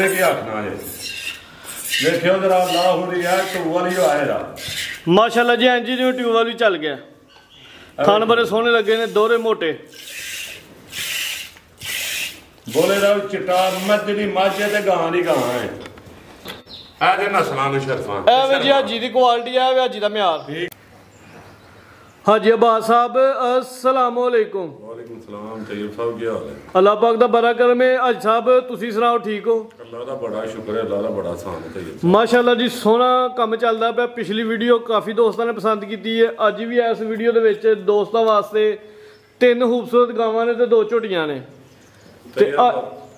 ने की आखना है देखियो जरा ला हो रही है टू वाली जो आएगा माशाल्लाह जी इंजी जो ट्यूब वाली चल गया खान बड़े सोहने लगे ने दोहरे मोटे बोले दा चिट्टा मझ दी मझ ते गां दी गां है ए दे नस्लां नु शरफां ए वे जी हाजी दी क्वालिटी है वे हाजी दा म्यार हाजी अब्बास साहब अस्सलाम वालेकुम। वालेकुम सलाम तैयब साहब क्या हाल है? अल्लाह पाक दा बड़ा करम है। हाजी साहब तुसी सुनाओ ठीक हो? अल्लाह दा बड़ा शुक्र है अल्लाह दा बड़ा सान है तैयब माशाल्लाह जी सोहना काम चलदा पे। पिछली वीडियो काफ़ी दोस्तों ने पसंद की है। अज भी इस वीडियो दे विच दोस्तों वास्ते 3 खूबसूरत गावां ने ते 2 झोटियां ने ते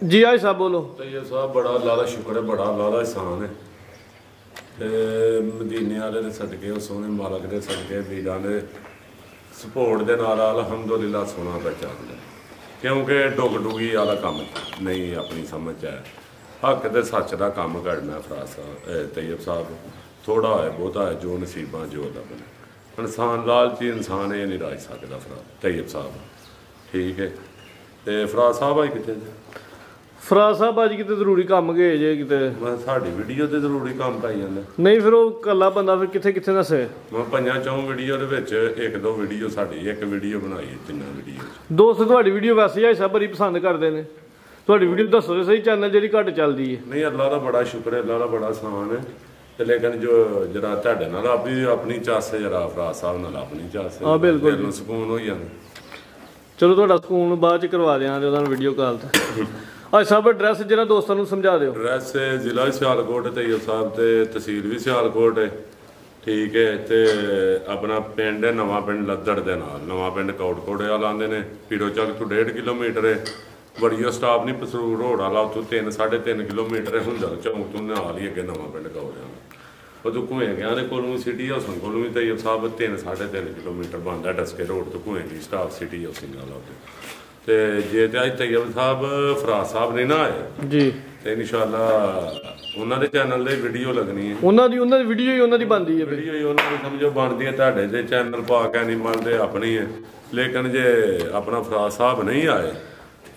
जी हाजी साहब बोलो। तैयब साहब बड़ा अल्लाह दा शुक्र है बड़ा अल्लाह दा एहसान है ते मदीने वाले दे सदके उस सोहने मालक दे सदके वीरां दे सपोर्ट के नाल अलहमदुलिल्लाह सोना पे चल रहा क्योंकि डुग डुगी वाला काम नहीं अपनी समझ है हक तो सच का काम करना फराज साहब तैयब साहब थोड़ा है बहुता है जो नसीबा जो बने इंसान लालची इंसान ये नहीं रच सकता फराज तैयब साहब ठीक है तो फराज साहब आई कितने फराज साहब अज कितने जरूरी काम गए जे किते साडी वीडियो ते जरूरी काम पाई जांदा नहीं फिर वो कल्ला बंदा फिर किथे किथे दसे मैं 5-4 वीडियो दे विच 1-2 वीडियो साडी एक वीडियो बनाई है 3 वीडियो दोस्त तुहाडी वीडियो वैसे ही सब बड़ी पसंद करते हैं तुहाडी वीडियो दसो ते सही चैनल जेडी घट चलदी है नहीं अल्लाह दा बड़ा शुक्र है अल्लाह दा बड़ा आसान है ते लेकिन जो जरा तुहाडे नाल अभी अपनी चास है जरा फराज साहब नाल अपनी चास है हां बिल्कुल दिल सुकून हो जांदा चलो तुहाडा सुकून बाद च करवा देंगे उन्होंने वीडियो कॉल ते अच्छा साहब एड्रैस जरा दोस्तों को समझा दो। एड्रैस जिला भी सियालकोट तैयब साहब ते तहसील भी सियालकोट है ठीक है तो अपना पिंड है नवा पिंड लद्दड़ के नाल नवा पिंड कोटकोटे वाल आते हैं पीरो चक तो 1.5 किलोमीटर है बड़िया स्टाफ नहीं पसरूर रोड वाला उतों 3-3.5 किलोमीटर है हुंदर चौंक तो नाल ही अगे नवा पिंड कौड़िया उतों घुए गया ने कोलों सिटी हाउसिंग कोलों भी तैयब साहब 3-3.5 किलोमीटर बनता डस्के रोड तो घुए की स्टाफ सिटी हाउसिंग वाला ते जे ते अज तैयब साहब फराज साहब ने ना आए जी ते इंशाअल्लाह उन्हां दे चैनल दे वीडियो लगनी है उन्हां दी वीडियो ही उन्हां दी बनदी है वीडियो ही उन्हां दी समझो बनदी है तुहाडे दे चैनल पा के एनिमल दे अपनी है लेकिन जे अपना फराज साहब नहीं आए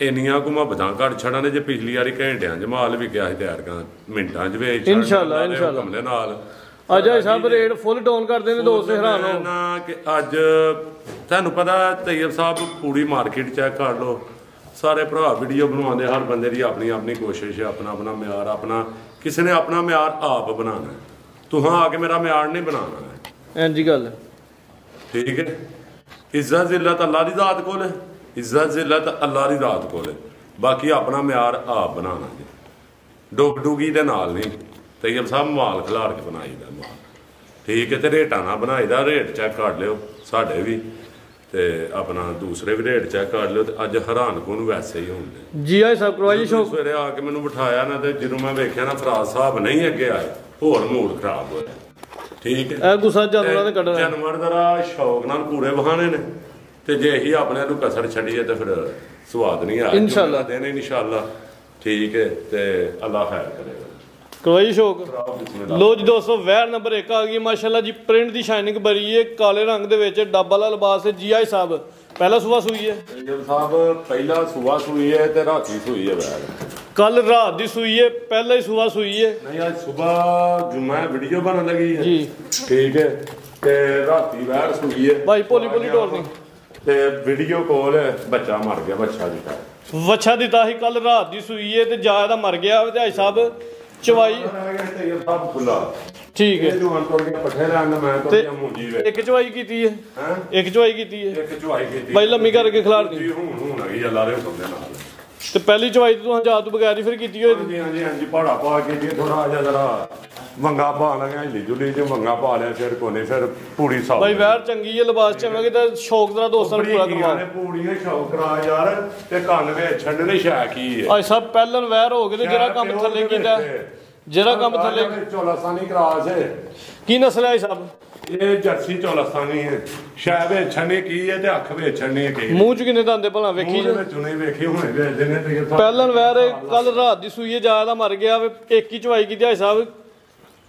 इन्नियां घुमाबतां घट छड़न जे पिछली वारी घंटियां च माल भी गया तैयार कर मिनटां च वे इंशाअल्लाह हमले नाल अज साहब रेट फुल डाउन करते हैं दोस्त हैरान हो ना कि अज तुहानू पता तैयब साहब पूरी मार्केट चेक कर लो सारे भरा वीडियो बनवाते हर बंदे की अपनी अपनी कोशिश है अपना अपना म्यार अपना किसी ने अपना म्यार आप बनाना है तुहां आके मेरा म्यार नहीं बनाना है इंजी गल ठीक है इज्जत जिल्लत अल्लाह दी जात कोल है इज्जत जिल्लत अल्लाह दी जात कोल है बाकी अपना म्यार आप बनाना जी डुग डुगी दे नाल नहीं तैयब साहब माल खिलाड़ के बनाई दा माल ठीक है तो रेटा ना बनाई दा रेट चेक कर लियो साढ़े भी ते अपना दूसरे भी रेट चेक कर लियो ते अज हैरान कुन वैसे ही होंदे जी आई साहब करवाई शो सवेरे आके मैनू बिठाया ना ते ਜਦੋਂ मैं वेख्या ना फराज साहब नहीं अगे आए होर मूड खराब होया ठीक है ए गुस्सा जानवरां दे कढना जानवर जरा शौक नाल पूरे बहाने ने ते जे ही अपने नू कसर छड़ीए ते फिर स्वाद नहीं आया इंशाअल्लाह देने इंशाअल्लाह ठीक है ते अल्लाह खैर करेगा करवाई शौक लो जी दोस्तों वैर नंबर 1 आ गई माशाल्लाह जी प्रिंट दी शाइनिंग बड़ी है काले रंग दे विच डब्बा वाला लिबास है जी आई साहब पहला सुबह सुई है तैयब साहब पहला सुबह सुई है ते राती सुई है वैर कल रात दी सुई है पहला ही सुबह सुई है नहीं आज सुबह जुम्मा वीडियो बनने लगी है जी ठीक है ते राती वैर सुई है भाई पोली पोली डोर नहीं ते वीडियो कॉल है बच्चा मर गया बच्चा दिता ही कल रात दी सुई है ते ज्यादा मर गया ते आई साहब चवाई ठीक है एक चवाई की है एक चवाई की भाई लम्मी करके खिलाड़ दी ते पहली चवाई तो जात बगैर ही फिर की पहाड़ा पा के थोड़ा जरा वंगा पा लगे हिली जुली च वंगा पा लिया फिर कोने फिर पूरी साफ भाई वैर चंगी है लिबास चवेंगे तो शौक जरा दोस्तों ने पूरा करवा पूरी शौक करा यार ते कान में छड़ने शै की है आज सब पहलन वैर हो गए ते जरा काम थल्ले कीता जरा काम थल्ले चौलास्तानी क्रॉस है की नस्ल है साहब ये जर्सी चौलास्तानी है शै वे छड़ने की है ते अख वे छड़ने की मुंह च किने दंदे भला वेखी जे चुने वेखे हुने भेजदे ने ते पहलन वैर कल रात दी सूई ज्यादा मर गया एक ही चवाई की साहब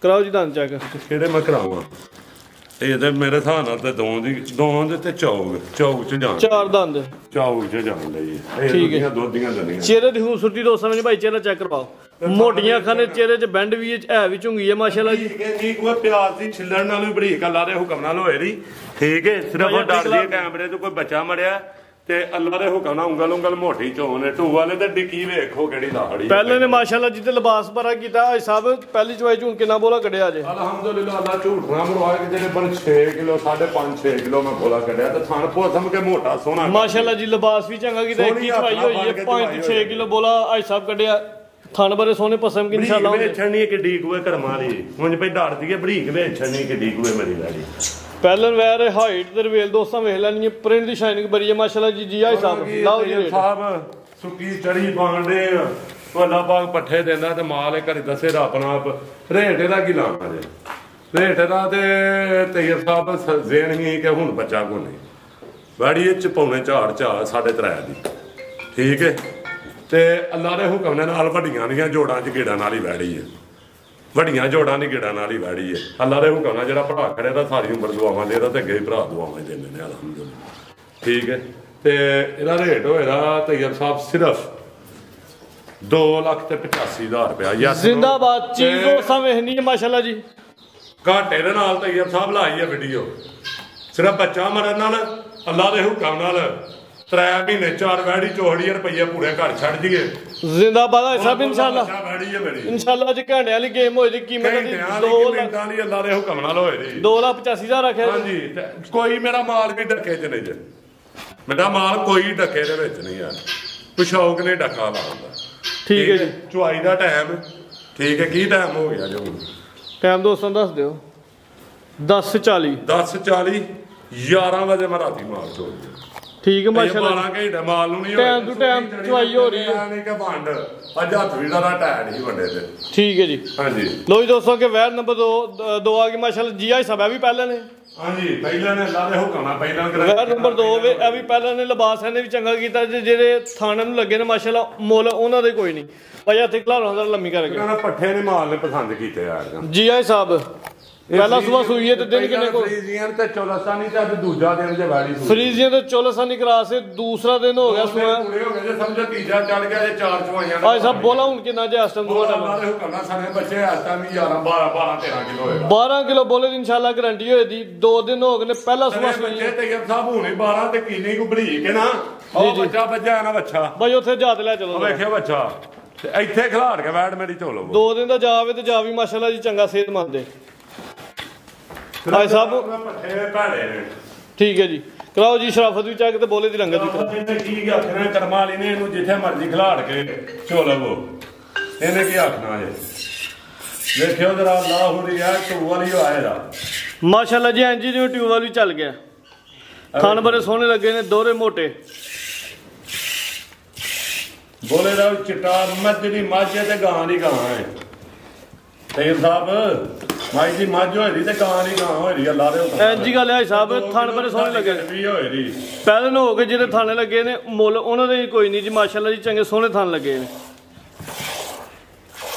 कराओ जी दंद चेक केड़े मैं करावां ਇਹ ਤੇ ਮੇਰੇ ਹਿਸਾਬ ਨਾਲ ਤੇ ਦੋਵਾਂ ਦੇ ਤੇ ਚੌਕ ਚ ਜਾਣ 4 ਦੰਦ ਚੌਕ ਚ ਜਾਣ ਲਈ ਇਹ ਠੀਕ ਹੈ। ਦੁੱਧੀਆਂ ਦੰਦੀਆਂ ਚਿਹਰੇ ਦੀ ਖੂਬਸੂਰਤੀ ਦੋਸਤਾਂ ਨੇ ਭਾਈ ਚਿਹਰਾ ਚੈੱਕ ਕਰਵਾਓ। ਮੋਟੀਆਂ ਅੱਖਾਂ ਦੇ ਚਿਹਰੇ 'ਚ ਬੈਂਡ ਵੀ ਹੈ ਵੀ ਝੁੰਗੀ ਹੈ ਮਾਸ਼ਾਅੱਲਾ ਜੀ। ਜੀ ਕੋਈ ਪਿਆਜ਼ ਦੀ ਛਿੱਲਣ ਨਾਲ ਵੀ ਬਰੀਕ ਅੱਲਾ ਦੇ ਹੁਕਮ ਨਾਲ ਹੋਏ ਦੀ ਠੀਕ ਹੈ। ਸਿਰਫ ਉਹ ਡਰਦੀ ਕੈਮਰੇ ਤੋਂ ਕੋਈ ਬੱਚਾ ਮੜਿਆ ਤੇ ਅੱਲਾ ਦੇ ਹੁਕਮ ਨਾਲ ਉਂਗਲ ਮੋਟੀ ਚੋਣ ਟੂ ਵਾਲੇ ਤੇ ਡਿੱਕੀ ਵੇਖੋ ਕਿਹੜੀ ਲਾਹੜੀ ਪਹਿਲੇ ਨੇ ਮਾਸ਼ਾਅੱਲਾ ਜੀ ਤੇ ਲਿਬਾਸ ਭਰਾ ਕੀਤਾ ਅੱਜ ਸਾਹਿਬ ਪਹਿਲੀ ਚਵਾਈ ਝੂਣ ਕਿੰਨਾ ਬੋਲਾ ਕੱਢਿਆ ਜੇ ਅਲਹਮਦੁਲਿਲਾ ਅੱਲਾ ਝੂਠ ਨਾ ਮਰਵਾਏ ਕਿ ਜਿਹੜੇ ਬਣ 6 ਕਿਲੋ 5.5 6 ਕਿਲੋ ਮੈਂ ਬੋਲਾ ਕੱਢਿਆ ਤੇ ਥਣ ਭੋਸਮ ਕੇ ਮੋਟਾ ਸੋਹਣਾ ਮਾਸ਼ਾਅੱਲਾ ਜੀ ਲਿਬਾਸ ਵੀ ਚੰਗਾ ਕੀਤਾ ਇੱਕ ਹੀ ਚਵਾਈ ਹੋਈ ਹੈ 5-6 ਕਿਲੋ ਬੋਲਾ ਅੱਜ ਸਾਹਿਬ ਕੱਢਿਆ ਥਣ ਬਰੇ ਸੋਹਣੇ ਪਸਮ ਕਿ ਇਨਸ਼ਾਅੱਲਾ ਵੇਚਣੀ ਕਿੱਡੀ ਕੂਏ ਕਰਮਾਂ ਦੀ ਹੁਣ ਪਈ ਡਰਦੀ ਹੈ ਬਰੀਕ ਵੇਚਣੀ ਕਿੱਡੀ ਕੂਏ ਮੇਰੀ ਵਾਲੀ ਪਹਿਲਨ ਵੈਰ ਹਾਈਟ ਤੇ ਰਵੇਲ ਦੋਸਤਾਂ ਵੇਖ ਲੈਣੀ ਪ੍ਰਿੰਟ ਦੀ ਸ਼ਾਈਨਿੰਗ ਬਰੀ ਹੈ ਮਾਸ਼ਾਅੱਲਾ ਜੀ ਜੀ ਆਈ ਸਾਹਿਬ ਲਾਓ ਜੀ ਸਾਹਿਬ ਸੁੱਕੀ ਚੜੀ ਪਾਉਂਦੇ ਵੱਡਾ ਬਾਗ ਪੱਠੇ ਦਿੰਦਾ ਤੇ ਮਾਲ ਘਰੇ ਦੱਸੇ ਦਾ ਆਪਣਾ ਆਪ ਰੇਟ ਇਹਦਾ ਕੀ ਲਾਣਾ ਜੇ ਰੇਟ ਦਾ ਤੇ ਤੈਯਬ ਸਾਹਿਬ ਜ਼ੇਨ ਹੀ ਕਿ ਹੁਣ ਬੱਚਾ ਕੋ ਨਹੀਂ ਵਾੜੀ ਇਹ ਚ ਪੌਣੇ ਝਾੜ 3.5 ਦੀ ਠੀਕ ਹੈ ਤੇ ਅੱਲਾ ਦੇ ਹੁਕਮ ਨਾਲ ਵੱਡੀਆਂ ਦੀਆਂ ਜੋੜਾਂ ਚ ਗੇੜਾਂ ਨਾਲ ਹੀ ਵੈੜੀ ਹੈ ਵੱਡੀਆਂ ਜੋੜਾਂ ਦੀ ਗੇੜਾਂ ਨਾਲ ਹੀ ਵੈੜੀ ਹੈ ਅੱਲਾ ਦੇ ਹੁਕਮ ਨਾਲ ਜਿਹੜਾ ਭਰਾ ਖੜਿਆ ਤਾਂ ਸਾਰੀ ਉਮਰ ਦੁਆਵਾਂ ਦੇ ਇਹਦਾ ਤੇ ਅੱਗੇ ਭਰਾ ਦੁਆਵਾਂ ਦਿੰਦੇ ਨੇ ਅਲਹਮਦੁਲਿਲਾ ਠੀਕ ਹੈ ਤੇ ਇਹਦਾ ਰੇਟ ਹੋਏਗਾ ਤੈਯਬ ਸਾਹਿਬ ਸਿਰਫ 2,85,000 ਰੁਪਇਆ ਜ਼ਿੰਦਾਬਾਦ ਚੀਜ਼ ਦੋਸਤਾਂ ਵੇਖਣੀ ਹੈ ਮਾਸ਼ਾਅੱਲਾ ਜੀ ਘਾਟੇ ਦੇ ਨਾਲ ਤੈਯਬ ਸਾਹਿਬ ਲਾਈ ਹੈ ਵੀਡੀਓ ਸਿਰਫ ਬੱਚਾ ਮਰਨ ਨਾਲ ਅੱਲਾ ਦੇ ਹੁਕਮ ਨਾਲ 3 ਮਹੀਨੇ 4 ਵੈੜੀ ਚੋਹੜੀ ਰੁਪਈਆ ਪੂਰੇ ਘਰ ਛੱਡ ਜੀਏ ਜ਼ਿੰਦਾਬਾਦ ਸਭ ਇਨਸ਼ਾਅੱਲਾ ਇਨਸ਼ਾਅੱਲਾ ਅੱਜ ਘੰਟੇ ਵਾਲੀ ਗੇਮ ਹੋਈ ਦੀ ਕੀਮਤ ਦੀ 2 ਮਿੰਟਾਂ ਦੀ ਅੱਲਾ ਦੇ ਹੁਕਮ ਨਾਲ ਹੋਏ ਦੀ 2,85,000 ਰੱਖਿਆ ਹਾਂਜੀ ਕੋਈ ਮੇਰਾ ਮਾਲ ਵੀ ਡੱਕੇ ਚ ਨਹੀਂ ਜੇ ਮੇਰਾ ਮਾਲ ਕੋਈ ਡੱਕੇ ਦੇ ਵਿੱਚ ਨਹੀਂ ਆ ਕੋਈ ਸ਼ੌਕ ਨੇ ਡੱਕਾ ਲਾਉਂਦਾ ਠੀਕ ਹੈ ਜੀ ਚੁਆਈ ਦਾ ਟਾਈਮ ਠੀਕ ਹੈ ਕੀ ਟਾਈਮ ਹੋ ਗਿਆ ਜੋ ਟਾਈਮ ਦੋਸਤਾਂ ਦੱਸ ਦਿਓ 10:40 11 ਵਜੇ ਮੈਂ ਰਾਤੀ ਮਾਲ ਚੋਲ ਠੀਕ ਹੈ ਮਾਸ਼ਾਅੱਲਾ 12 ਘੰਟੇ ਮਾਲ ਨੂੰ ਨਹੀਂ ਟਾਈਮ ਟੂ ਟਾਈਮ ਚੁਆਈ ਹੋ ਰਹੀ ਹੈ ਨਹੀਂ ਕਿ ਵੰਡ ਅੱਜ ਹੱਥ ਵੀ ਦਾ ਟਾਇਰ ਨਹੀਂ ਵੰਡੇ ਤੇ ਠੀਕ ਹੈ ਜੀ ਹਾਂਜੀ ਲੋ ਜੀ ਦੋਸਤੋ ਕਿ ਵੈਰ ਨੰਬਰ 2 ਆ ਗਈ ਮਾਸ਼ਾਅੱਲਾ ਜੀ ਆਈ ਸਭ ਵੀ ਪਹਿਲਾਂ ਨੇ ਹਾਂਜੀ ਪਹਿਲਾਂ ਨੇ ਅੱਲਾ ਦੇ ਹੁਕਮ ਨਾਲ ਪਹਿਲਾਂ ਵੈਰ ਨੰਬਰ 2 ਇਹ ਵੀ ਪਹਿਲਾਂ ਨੇ ਲਿਬਾਸ ਇਹਨੇ ਵੀ ਚੰਗਾ ਕੀਤਾ ਜਿਹੜੇ ਥਾਣੇ ਨੂੰ ਲੱਗੇ ਨੇ ਮਾਸ਼ਾਅੱਲਾ ਮੁੱਲ ਉਹਨਾਂ ਦੇ ਕੋਈ ਨਹੀਂ ਭਾਈ ਹੱਥ ਖਲਾਰਾਂ ਦਾ ਲੰਮੀ ਕਰਕੇ ਉਹਨਾਂ ਪੱਠੇ ਨੇ ਮਾਲ ਨੇ ਪਸੰਦ ਕੀਤੇ ਯਾਰ ਜੀ ਆਈ ਸਾਹਿਬ ਪਹਿਲਾ ਸਵੇਰ ਸੂਈ ਹੈ ਤੇ ਦਿਨ ਕਿੰਨੇ ਕੋ ਫਰੀਜ਼ੀਅਨ ਤੇ ਚੋਲਸਤਾਨੀ ਤੇ ਅੱਜ ਦੂਜਾ ਦਿਨ ਜੇ ਵਾੜੀ ਸੂਈ ਫਰੀਜ਼ੀਅਨ ਤੇ ਚੋਲਸਤਾਨੀ ਕਰਾਸ ਤੇ ਦੂਸਰਾ ਦਿਨ ਹੋ ਗਿਆ ਸੂਆ ਪੂਰੇ ਹੋ ਗਏ ਜੇ ਸਮਝੋ ਤੀਜਾ ਚੜ ਗਿਆ ਜੇ 4 ਚਵਾਈਆਂ ਭਾਈ ਸਾਹਿਬ ਬੋਲਾ ਹੁਣ ਕਿੰਨਾ ਜੇ ਇਸ ਟਾਈਮ ਅੱਲਾ ਦੇ ਹੁਕਮ ਨਾਲ ਸਾਰੇ ਬੱਚੇ ਇਸ ਟਾਈਮ 11 12 13 ਕਿਲੋ ਹੋਏਗਾ 12 ਕਿਲੋ ਬੋਲੇ ਦੀ ਇਨਸ਼ਾਅੱਲਾ ਗਾਰੰਟੀ ਹੋਏ ਦੀ 2 ਦਿਨ ਹੋ ਗਏ ਨੇ ਪਹਿਲਾ ਸਵੇਰ ਸੂਈ ਬੱਚੇ ਤੈਯਬ ਸਾਹਿਬ ਹੁਣੇ 12 ਤੇ ਕਿੰਨੀ ਕੁ ਬਰੀਕ ਹੈ ਨਾ ਉਹ ਬੱਚਾ ਵੱਜਾ ਨਾ ਬੱਚਾ ਭਾਈ ਉੱਥੇ ਜਾਤ ਲੈ ਚਲੋ ਵੇਖਿਓ ਬੱਚਾ ਤੇ ਇੱਥੇ ਖਿਲਾੜ ਕੇ ਬੈਠ ਮੇਰੀ ਝੋਲੋ 2 ਦਿਨ ਦਾ ਜਾਵੇ ਤੇ ਜਾ ਵੀ ਮਾਸ਼ਾਅੱਲਾ ਜੀ ਚੰਗਾ ਸਿਹਤਮੰਦ ਦੇ ਭਾਈ ਸਾਹਿਬ ਪੱਠੇ ਭੈੜੇ ਨੇ ਠੀਕ ਹੈ ਜੀ ਕਰਾਓ ਜੀ ਸ਼ਰਾਫਤ ਵੀ ਚੱਕ ਤੇ ਬੋਲੇ ਦੀ ਰੰਗਤ ਵੀ ਇਹਨੇ ਕੀ ਆਖਣਾ ਕਰਮਾਂ ਵਾਲੀ ਨੇ ਇਹਨੂੰ ਜਿੱਥੇ ਮਰਜ਼ੀ ਖਿਲਾੜ ਕੇ ਝੋਲਵੋ ਇਹਨੇ ਕੀ ਆਖਣਾ ਜੇ ਵੇਖਿਓ ਜਰਾ ਅੱਲਾ ਹੋ ਰਹੀ ਹੈ ਟੂ ਵਾਲੀ ਆਏਗਾ ਮਾਸ਼ਾਅੱਲਾ ਜੀ ਐਂਜੀ ਜਿਵੇਂ ਟਿਊਬ ਵਾਲੀ ਚੱਲ ਗਿਆ ਥਣ ਬੜੇ ਸੋਹਣੇ ਲੱਗੇ ਨੇ ਦੋਹਰੇ ਮੋਟੇ ਬੋਲੇ ਦਾ ਚਿੱਟਾ ਮੱਝ ਦੀ ਮੱਝ ਤੇ ਗਾਂ ਦੀ ਗਾਂ ਹੈ ਤੈਯਬ ਸਾਹਿਬ ਮਾਈ ਦੀ ਮੱਝ ਹੋਈ ਤੇ ਗਾਂ ਦੀ ਗਾਂ ਹੋਈ ਅੱਲਾ ਦੇ ਹੁਕਮ ਐਂਜੀ ਗੱਲ ਹੈ ਸਾਹਿਬ ਥਣ ਬੜੇ ਸੋਹਣੇ ਲੱਗੇ ਵੀ ਹੋਈ ਦੀ ਪਹਿਲੇ ਨੂੰ ਹੋ ਕੇ ਜਿਹੜੇ ਥਾਣੇ ਲੱਗੇ ਨੇ ਮੁੱਲ ਉਹਨਾਂ ਦੇ ਕੋਈ ਨਹੀਂ ਜੀ ਮਾਸ਼ਾਅੱਲਾ ਜੀ ਚੰਗੇ ਸੋਹਣੇ ਥਣ ਲੱਗੇ ਨੇ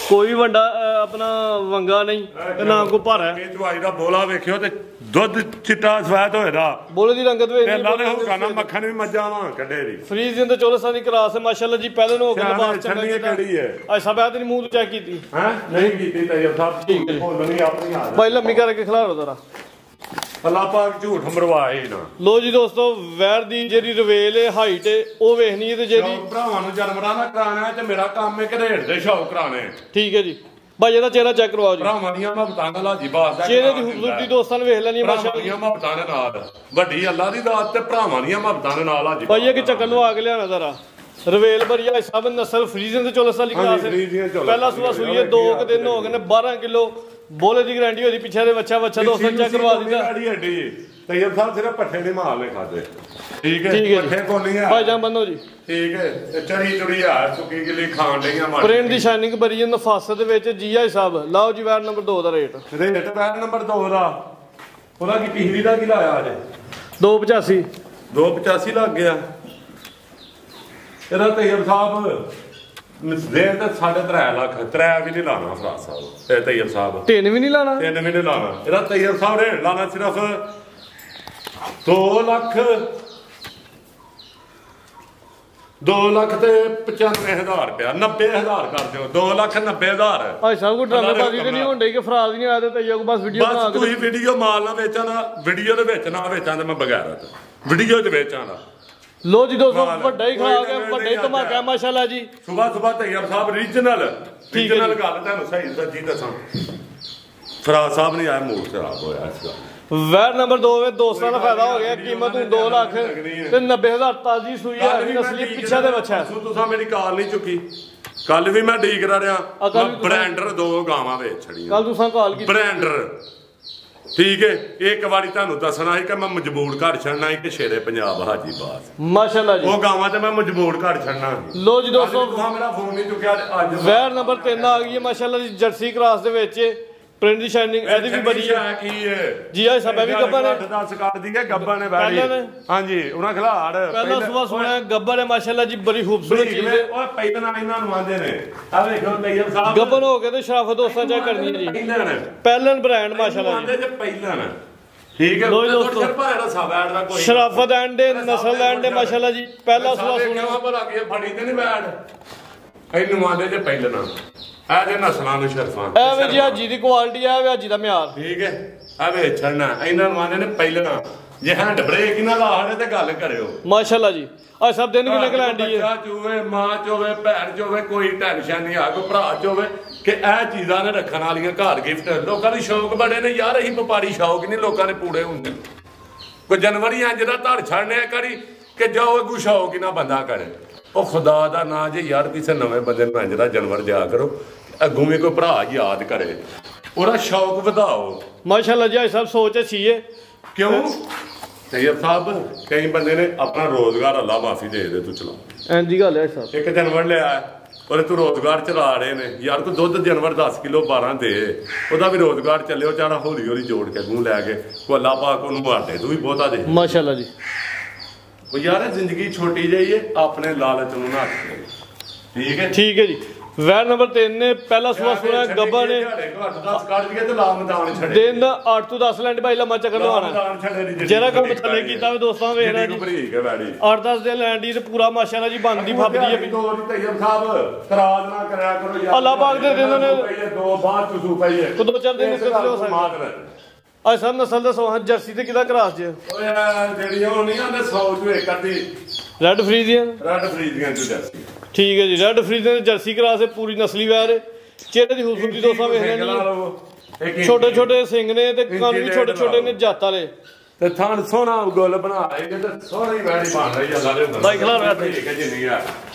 ਕੋਈ ਵੱਡਾ ਆਪਣਾ ਵੰਗਾ ਨਹੀਂ ਤੇ ਨਾ ਕੋ ਭਾਰਾ ਇਹ ਦਵਾਈ ਦਾ ਬੋਲਾ ਵੇਖਿਓ ਤੇ ਦੁੱਧ ਚਿੱਟਾ ਸਵੈਤ ਹੋਏਦਾ ਬੋਲੇ ਦੀ ਰੰਗਤ ਵੇ ਅੱਲਾ ਦੇ ਹੁਕਮ ਨਾਲ ਮੱਖਣ ਵੀ ਮੱਝਾਂ ਵਾਂ ਕੱਢੇ ਦੀ ਫਰੀਜ਼ ਦੇ ਚੋਲਸਾਂ ਦੀ ਕਰਾਸ ਹੈ ਮਾਸ਼ਾਅੱਲਾ ਜੀ ਪਹਿਲੇ ਨੂੰ ਹੋ ਕੇ ਲਿਬਾਸ ਚੰਗਾ ਕਿਹੜੀ ਹੈ ਅੱਜ ਸਭ ਆਦਮੀ ਮੂੰਹ ਤੋਂ ਚੈੱਕ ਕੀਤੀ ਹੈ ਨਹੀਂ ਕੀਤੀ ਤੈਯਬ ਸਾਹਿਬ ਠੀਕ ਹੈ ਬੋਲਣੀ ਆਪਣੀ ਆ ਭਾਈ ਲੰਮੀ ਕਰਕੇ ਖਿਲਾਰੋ ਜ਼ਰਾ ਅੱਲਾ ਪਾਕ ਝੂਠ ਮਰਵਾਏ ਨਾ ਲੋ ਜੀ ਦੋਸਤੋ ਵੈਰ ਦੀ ਜਿਹੜੀ ਰਵੇਲ ਹੈ ਹਾਈਟ ਹੈ ਉਹ ਵੇਖਣੀ ਹੈ ਤੇ ਜਿਹੜੀ ਭਰਾਵਾਂ ਨੂੰ ਜਨਮਰਾ ਨਾ ਕਰਾਣਾ ਤੇ ਮੇਰਾ ਕੰਮ ਹੈ ਘਰੇੜ ਦੇ ਸ਼ੌਕ ਕਰਾਣੇ ਠੀਕ ਹੈ ਜੀ ਭਾਈ ਇਹਦਾ ਚਿਹਰਾ ਚੈੱਕ ਕਰਵਾਓ ਜੀ ਭਰਾਵਾਂ ਦੀਆਂ ਮਹਬਤਾਂ ਦਾ ਲਾਜੀ ਬਾਸ ਦਾ ਚਿਹਰੇ ਦੀ ਖੂਬਸੂਰਤੀ ਦੋਸਤਾਂ ਨੇ ਵੇਖ ਲੈਣੀ ਮਾਸ਼ਾਅੱਲਾ ਦੀਆਂ ਮਹਬਤਾਂ ਦੇ ਨਾਲ ਵੱਡੀ ਅੱਲਾ ਦੀ ਦਾਤ ਤੇ ਭਰਾਵਾਂ ਦੀਆਂ ਮਹਬਤਾਂ ਦੇ ਨਾਲ ਲਾਜੀ ਭਾਈ ਇਹ ਕਿ ਚੱਕਰ ਨੂੰ ਆ ਕੇ ਲਿਆਣਾ ਜ਼ਰਾ ਰਵੇਲ ਬਰੀਆ ਸਭ ਨਸਲ ਫਰੀਜ਼ਨ ਤੇ ਚੋਲਸ ਵਾਲੀ ਕਲਾਸ ਪਹਿਲਾ ਸਵੇਰ ਸੂਈ ਹੈ 2 ਦਿਨ ਹੋ ਗਏ ਨੇ 12 ਕਿਲੋ ਬੋਲੇ ਦੀ ਗਾਰੰਟੀ ਹੋਦੀ ਪਿੱਛੇ ਦੇ ਬੱਚਾ ਦੋਸਤਾਂ ਚੈੱਕ ਕਰਵਾ ਦਿੱਤਾ ਤੈਯਬ ਸਾਹਿਬ ਸਿਰਫ ਪੱਠੇ ਦੇ ਮਾਲ ਨੇ ਖਾਦੇ ਠੀਕ ਹੈ ਪੱਠੇ ਕੋ ਨਹੀਂ ਆ ਭਾਈ ਜਾਨ ਬੰਨੋ ਜੀ ਠੀਕ ਹੈ ਤੇ ਚੜੀ ਚੁੜੀ ਆ ਸੁੱਕੀ ਗਿੱਲੀ ਖਾਣ ਡਈਆਂ ਮਾਰ ਪ੍ਰਿੰਟ ਦੀ ਸ਼ਾਈਨਿੰਗ ਬਰੀ ਹੈ ਨਫਾਸਤ ਦੇ ਵਿੱਚ ਜੀ ਆਈ ਸਾਹਿਬ ਲਾਓ ਜੀ ਵੈਰ ਨੰਬਰ 2 ਦਾ ਰੇਟ ਵੈਰ ਨੰਬਰ 2 ਦਾ ਉਹਦਾ ਕੀ ਪਿਛਲੀ ਦਾ ਕੀ ਲਾਇਆ ਅੱਜ 285 285 ਲੱਗ ਗਿਆ ਇਹਦਾ ਤੈਯਬ ਸਾਹਿਬ ਦੇਣ ਤਾਂ 3.5 ਲੱਖ 3 ਵੀ ਨਹੀਂ ਲਾਣਾ ਫਰਾਜ ਸਾਹਿਬ ਇਹ ਤੈਯਬ ਸਾਹਿਬ 3 ਵੀ ਨਹੀਂ ਲਾਣਾ 3 ਵੀ ਨਹੀਂ ਲਾਣਾ ਇਹਦਾ ਤੈਯਬ ਸਾਹਿਬ ਨੇ ਲਾਣਾ ਸਿਰਫ 2 ਲੱਖ 2,95,000 ਰੁਪਇਆ 90,000 ਕਰ ਦਿਓ 2,90,000 ਭਾਈ ਸਾਹਿਬ ਕੋਈ ਡਰਾਮੇਬਾਜ਼ੀ ਤੇ ਨਹੀਂ ਹੁੰਦੀ ਕਿ ਫਰਾਜ਼ ਨਹੀਂ ਆਇਆ ਤੇ ਤੈਯਬ ਬਸ ਵੀਡੀਓ ਬਣਾ ਕੇ ਤੁਸੀਂ ਵੀਡੀਓ ਮਾਲ ਨਾ ਵੇਚਾਂ ਨਾ ਵੀਡੀਓ ਦੇ ਵਿੱਚ ਨਾ ਵੇਚਾਂ ਤੇ ਮੈਂ ਬਗੈਰਤ ਵੀਡੀਓ 'ਚ ਵੇਚਾਂ ਨਾ ਲੋ ਜੀ ਦੋਸਤੋ ਵੱਡਾ ਹੀ ਖਾ ਗਿਆ ਵੱਡਾ ਹੀ ਧਮਾਕਾ ਮਾਸ਼ਾਅੱਲਾ ਜੀ ਸੁਬਾ ਤੈਯਬ ਸਾਹਿਬ ਰੀਜਨਲ ਗੱਲ ਤੁਹਾਨੂੰ ਸਹੀ ਸੱਚੀ ਦੱਸਾਂ ਫਰਾਜ਼ ਸਾਹਿਬ ਨਹੀਂ ਆਇਆ ਮੂਡ ਖਰਾਬ ਹੋਇਆ ਇਸ ਗੱਲ ਵੈਰ ਨੰਬਰ 2 ਵਿੱਚ ਦੋਸਤਾਂ ਦਾ ਫਾਇਦਾ ਹੋ ਗਿਆ ਕੀਮਤ ਨੂੰ 2 ਲੱਖ ਤੇ 90,000 ਤਾਜ਼ੀ ਸੂਈ ਹੈ ਨਸਲੀ ਪਿੱਛੇ ਦੇ ਬੱਚਾ ਤੁਸੀਂ ਮੇਰੀ ਕਾਲ ਨਹੀਂ ਚੁੱਕੀ ਕੱਲ ਵੀ ਮੈਂ ਡੀਕ ਰਿਹਾ ਬ੍ਰੈਂਡਰ 2 ਗਾਵਾਂ ਵੇਚ ਛੜੀਆਂ ਕੱਲ ਤੁਸੀਂ ਕਾਲ ਕੀਤੀ ਬ੍ਰੈਂਡਰ ਠੀਕ ਹੈ ਇੱਕ ਵਾਰੀ ਤੁਹਾਨੂੰ ਦੱਸਣਾ ਸੀ ਕਿ ਮੈਂ ਮਜਬੂਰ ਘਰ ਛੱਡਣਾ ਸੀ ਕਿ ਸ਼ੇਰੇ ਪੰਜਾਬ ਹਾਜੀ ਬਾਸ ਮਾਸ਼ਾਅੱਲਾ ਜੀ ਉਹ ਗਾਵਾਂ ਤੇ ਮੈਂ ਮਜਬੂਰ ਘਰ ਛੱਡਣਾ ਲੋ ਜੀ ਦੋਸਤੋ ਮੇਰਾ ਫੋਨ ਨਹੀਂ ਚੁੱਕਿਆ ਅੱਜ ਵੈਰ ਨੰਬਰ 3 ਆ ਗਈ ਹੈ ਮਾਸ਼ਾਅੱਲਾ ਜੀ ਜਰਸੀ ਕ੍ਰਾਸ ਦੇ ਵਿੱਚ ਪ੍ਰਿੰਟ ਦੀ ਸ਼ਾਈਨਿੰਗ ਇਹਦੀ ਵੀ ਬੜੀ ਹੈ ਕੀ ਹੈ ਜੀ ਆ ਸਭ ਵੀ ਗੱਬਾ ਨੇ 10 ਕਰ ਦੀ ਹੈ ਗੱਬਾ ਨੇ ਵੈੜੀ ਹਾਂਜੀ ਉਹਨਾਂ ਖਿਲਾੜ ਪਹਿਲਾਂ ਸਵੇਰ ਸੁਣਿਆ ਗੱਬਾ ਨੇ ਮਾਸ਼ਾਅੱਲਾ ਜੀ ਬੜੀ ਖੂਬਸੂਰਤ ਚੀਜ਼ ਹੈ ਓਏ ਪਹਿਲਾਂ ਇਹਨਾਂ ਨੂੰ ਆਂਦੇ ਨੇ ਆ ਵੇਖੋ ਤੈਯਬ ਸਾਹਿਬ ਗੱਬਨ ਹੋ ਕੇ ਤੇ ਸ਼ਰਾਫਤ ਦੋਸਤਾਂ ਚੈੱਕ ਕਰਨੀ ਹੈ ਜੀ ਪਹਿਲਾਂ ਬ੍ਰਾਂਡ ਮਾਸ਼ਾਅੱਲਾ ਜੀ ਆਂਦੇ ਜੇ ਪਹਿਲਾਂ ਠੀਕ ਹੈ ਦੋਸਤੋ ਸ਼ਰਾਫਤ ਐਂਡ ਨਸਲ ਐਂਡ ਮਾਸ਼ਾਅੱਲਾ ਜੀ ਪਹਿਲਾ ਸਵੇਰ ਸੁਣਿਆ ਪਰ ਅੱਗੇ ਫੜੀ ਤੇ ਨਹੀਂ ਬੈਠ ਇਹਨੂੰ ਆਂਦੇ ਜੇ ਪਹਿਲਾਂ ਆ ਜੇ ਨਸਲਾਂ ਨੂੰ ਸ਼ਰਫਾਂ ਐਵੇਂ ਜੀ ਹਾਜੀ ਦੀ ਕੁਆਲਿਟੀ ਆ ਐਵੇਂ ਹਾਜੀ ਦਾ ਮਿਆਰ ਠੀਕ ਹੈ ਆ ਵੇਚਣਾ ਇਹਨਾਂ ਨੂੰ ਆਂਦੇ ਨੇ ਪਹਿਲਾਂ ਜੇ ਹੈਂਡ ਬ੍ਰੇਕ ਇਹਨਾਂ ਦਾ ਆੜੇ ਤੇ ਗੱਲ ਕਰਿਓ ਮਾਸ਼ਾਅੱਲਾ ਜੀ ਆ ਸਭ ਦਿਨ ਕਿੰਨੇ ਕਲੈਂਡੀ ਹੈ ਬੱਚਾ ਚੋਵੇ ਮਾਂ ਚੋਵੇ ਭੈਣ ਚੋਵੇ ਕੋਈ ਟੈਨਸ਼ਨ ਨਹੀਂ ਆ ਕੋਈ ਭਰਾ ਚੋਵੇ ਕਿ ਇਹ ਚੀਜ਼ਾਂ ਨੇ ਰੱਖਣ ਵਾਲੀਆਂ ਘਰ ਗਿਫਟ ਲੋਕਾਂ ਦੇ ਸ਼ੌਕ ਬੜੇ ਨੇ ਯਾਰ ਅਸੀਂ ਵਪਾਰੀ ਸ਼ੌਕ ਨਹੀਂ ਲੋਕਾਂ ਦੇ ਪੂਰੇ ਹੁੰਦੇ ਕੋਈ ਜਨਵਰੀ ਇੰਜ ਦਾ ਧੜ ਛੱਡਨੇ ਕਰੀ ਕਿ ਜਾਓ ਅੱਗੂ ਸ਼ੌਕ ਹੀ ਨਾ ਬੰਦਾ ਕਰੇ ਉਹ ਖੁਦਾ ਦਾ ਨਾਂ ਜੇ ਯਾਰ ਕਿਸੇ ਨਵੇਂ ਬੰਦੇ ਨੂੰ ਇੰਜ ਦਾ ਜਨਵਰ ਦਿਆ ਕਰੋ ਅੱਗੋਂ ਵੀ ਕੋਈ ਭਰਾ ਯਾਦ ਕਰੇ ਉਹਦਾ ਸ਼ੌਕ ਵਧਾਓ ਮਾਸ਼ਾਅੱਲਾ ਜੀ ਸਭ ਸੋਚ ਅੱਛੀ ਹੈ ਕਿਉਂ ਤੈਯਬ ਸਾਹਿਬ ਕਈ ਬੰਦੇ ਨੇ ਆਪਣਾ ਰੋਜ਼ਗਾਰ ਅੱਲਾ ਮਾਫੀ ਦੇ ਦੇ ਤੂੰ ਚਲਾ ਇੰਜੀ ਗੱਲ ਹੈ ਸਾਹਿਬ ਇੱਕ ਜਨਵਰ ਲਿਆ ਔਰ ਤੂੰ ਰੋਜ਼ਗਾਰ ਚਲਾ ਰਹੇ ਨੇ ਯਾਰ ਕੋਈ ਦੁੱਧ ਜਨਵਰ 10 ਕਿਲੋ 12 ਦੇ ਉਹਦਾ ਵੀ ਰੋਜ਼ਗਾਰ ਚੱਲਿਓ ਚਾਰਾ ਹੌਲੀ ਹੌਲੀ ਜੋੜ ਕੇ ਮੂੰਹ ਲੈ ਕੇ ਕੋ ਅੱਲਾ ਪਾਕ ਉਹਨੂੰ ਮਾਰਦੇ ਤੂੰ ਵੀ ਬਹੁਤਾ ਦੇ ਮਾਸ਼ਾਅੱਲਾ ਜੀ ਉਹ ਯਾਰ ਜ਼ਿੰਦਗੀ ਛੋਟੀ ਜਿਹੀ ਹੈ ਆਪਣੇ ਲਾਲਚ ਨੂੰ ਨਾ ਠੀਕ ਹੈ ਠੀਕ ਹੈ ਜੀ ਵੈਰ ਨੰਬਰ 3 ਨੇ ਪਹਿਲਾ ਸਵੇਰ ਸੁਣਿਆ ਗੱਬਾ ਨੇ 10 ਕੱਢ ਕੇ ਤੇ ਲਾ ਮੈਦਾਨ ਛੱਡੇ ਦਿਨ ਦਾ 8 ਤੋਂ 10 ਲੈਂਡ ਭਾਈ ਲੰਮਾ ਚੱਕਰ ਲਵਾਣਾ ਜਿਹੜਾ ਕੰਮ ਥੱਲੇ ਕੀਤਾ ਵੀ ਦੋਸਤਾਂ ਵੇਖਣਾ ਜੀ ਬਰੀਕ ਹੈ ਵੈੜੀ 8-10 ਦੇ ਲੈਂਡ ਦੀ ਤੇ ਪੂਰਾ ਮਾਸ਼ਾਅੱਲਾ ਜੀ ਬਣਦੀ ਫੱਬਦੀ ਹੈ ਤੈਯਬ ਸਾਹਿਬ ਤਰਾਜ ਨਾ ਕਰਿਆ ਕਰੋ ਯਾਰ ਅੱਲਾ ਪਾਕ ਦੇ ਦਿਨ ਨੇ ਦੋ ਬਾਅਦ ਚੁਸੂ ਪਈ ਹੈ ਦੋ ਚਾਰ ਦਿਨ ਨਿਕਲ ਹੋ ਸਕਦੇ ਆ ਸਰ ਨਸਲ ਦਾ ਸੋਹਾਂ ਜਰਸੀ ਤੇ ਕਿਹਦਾ ਕਰਾਸ ਜੇ ਓਏ ਜਿਹੜੀਆਂ ਉਹ ਨਹੀਂ ਆਂਦੇ 100 ਚੋਂ ਇੱਕ ਅੱਧੀ ਰੈੱਡ ਫਰੀਜ਼ੀਅਨ ਚ ਜਰਸੀ ਠੀਕ ਹੈ ਜੀ ਰੈੱਡ ਫਰੀਜ਼ੀਅਨ ਜਰਸੀ ਕਰਾਸ ਹੈ ਪੂਰੀ ਨਸਲੀ ਵੈਰ ਚਿਹਰੇ ਦੀ ਖੂਬਸੂਰਤੀ ਦੋਸਤਾਂ ਵੇਖ ਲੈਣੀ ਛੋਟੇ ਛੋਟੇ ਸਿੰਘ ਨੇ ਤੇ ਕੰਨ ਵੀ ਛੋਟੇ ਛੋਟੇ ਨੇ ਜੱਤ ਵਾਲੇ ਤੇ ਥਾਣ ਸੋਹਣਾ ਗੁੱਲ ਬਣਾ ਰਹੇ ਤੇ ਸੋਹਣੀ ਵੈੜੀ ਬਣ ਰਹੀ ਅੱਲਾ ਦੇ ਹੁੰਦੇ ਬਾਈ ਖਿਲਾ ਰਿਹਾ ਠੀਕ ਹੈ ਜਿੰਨੀ ਆ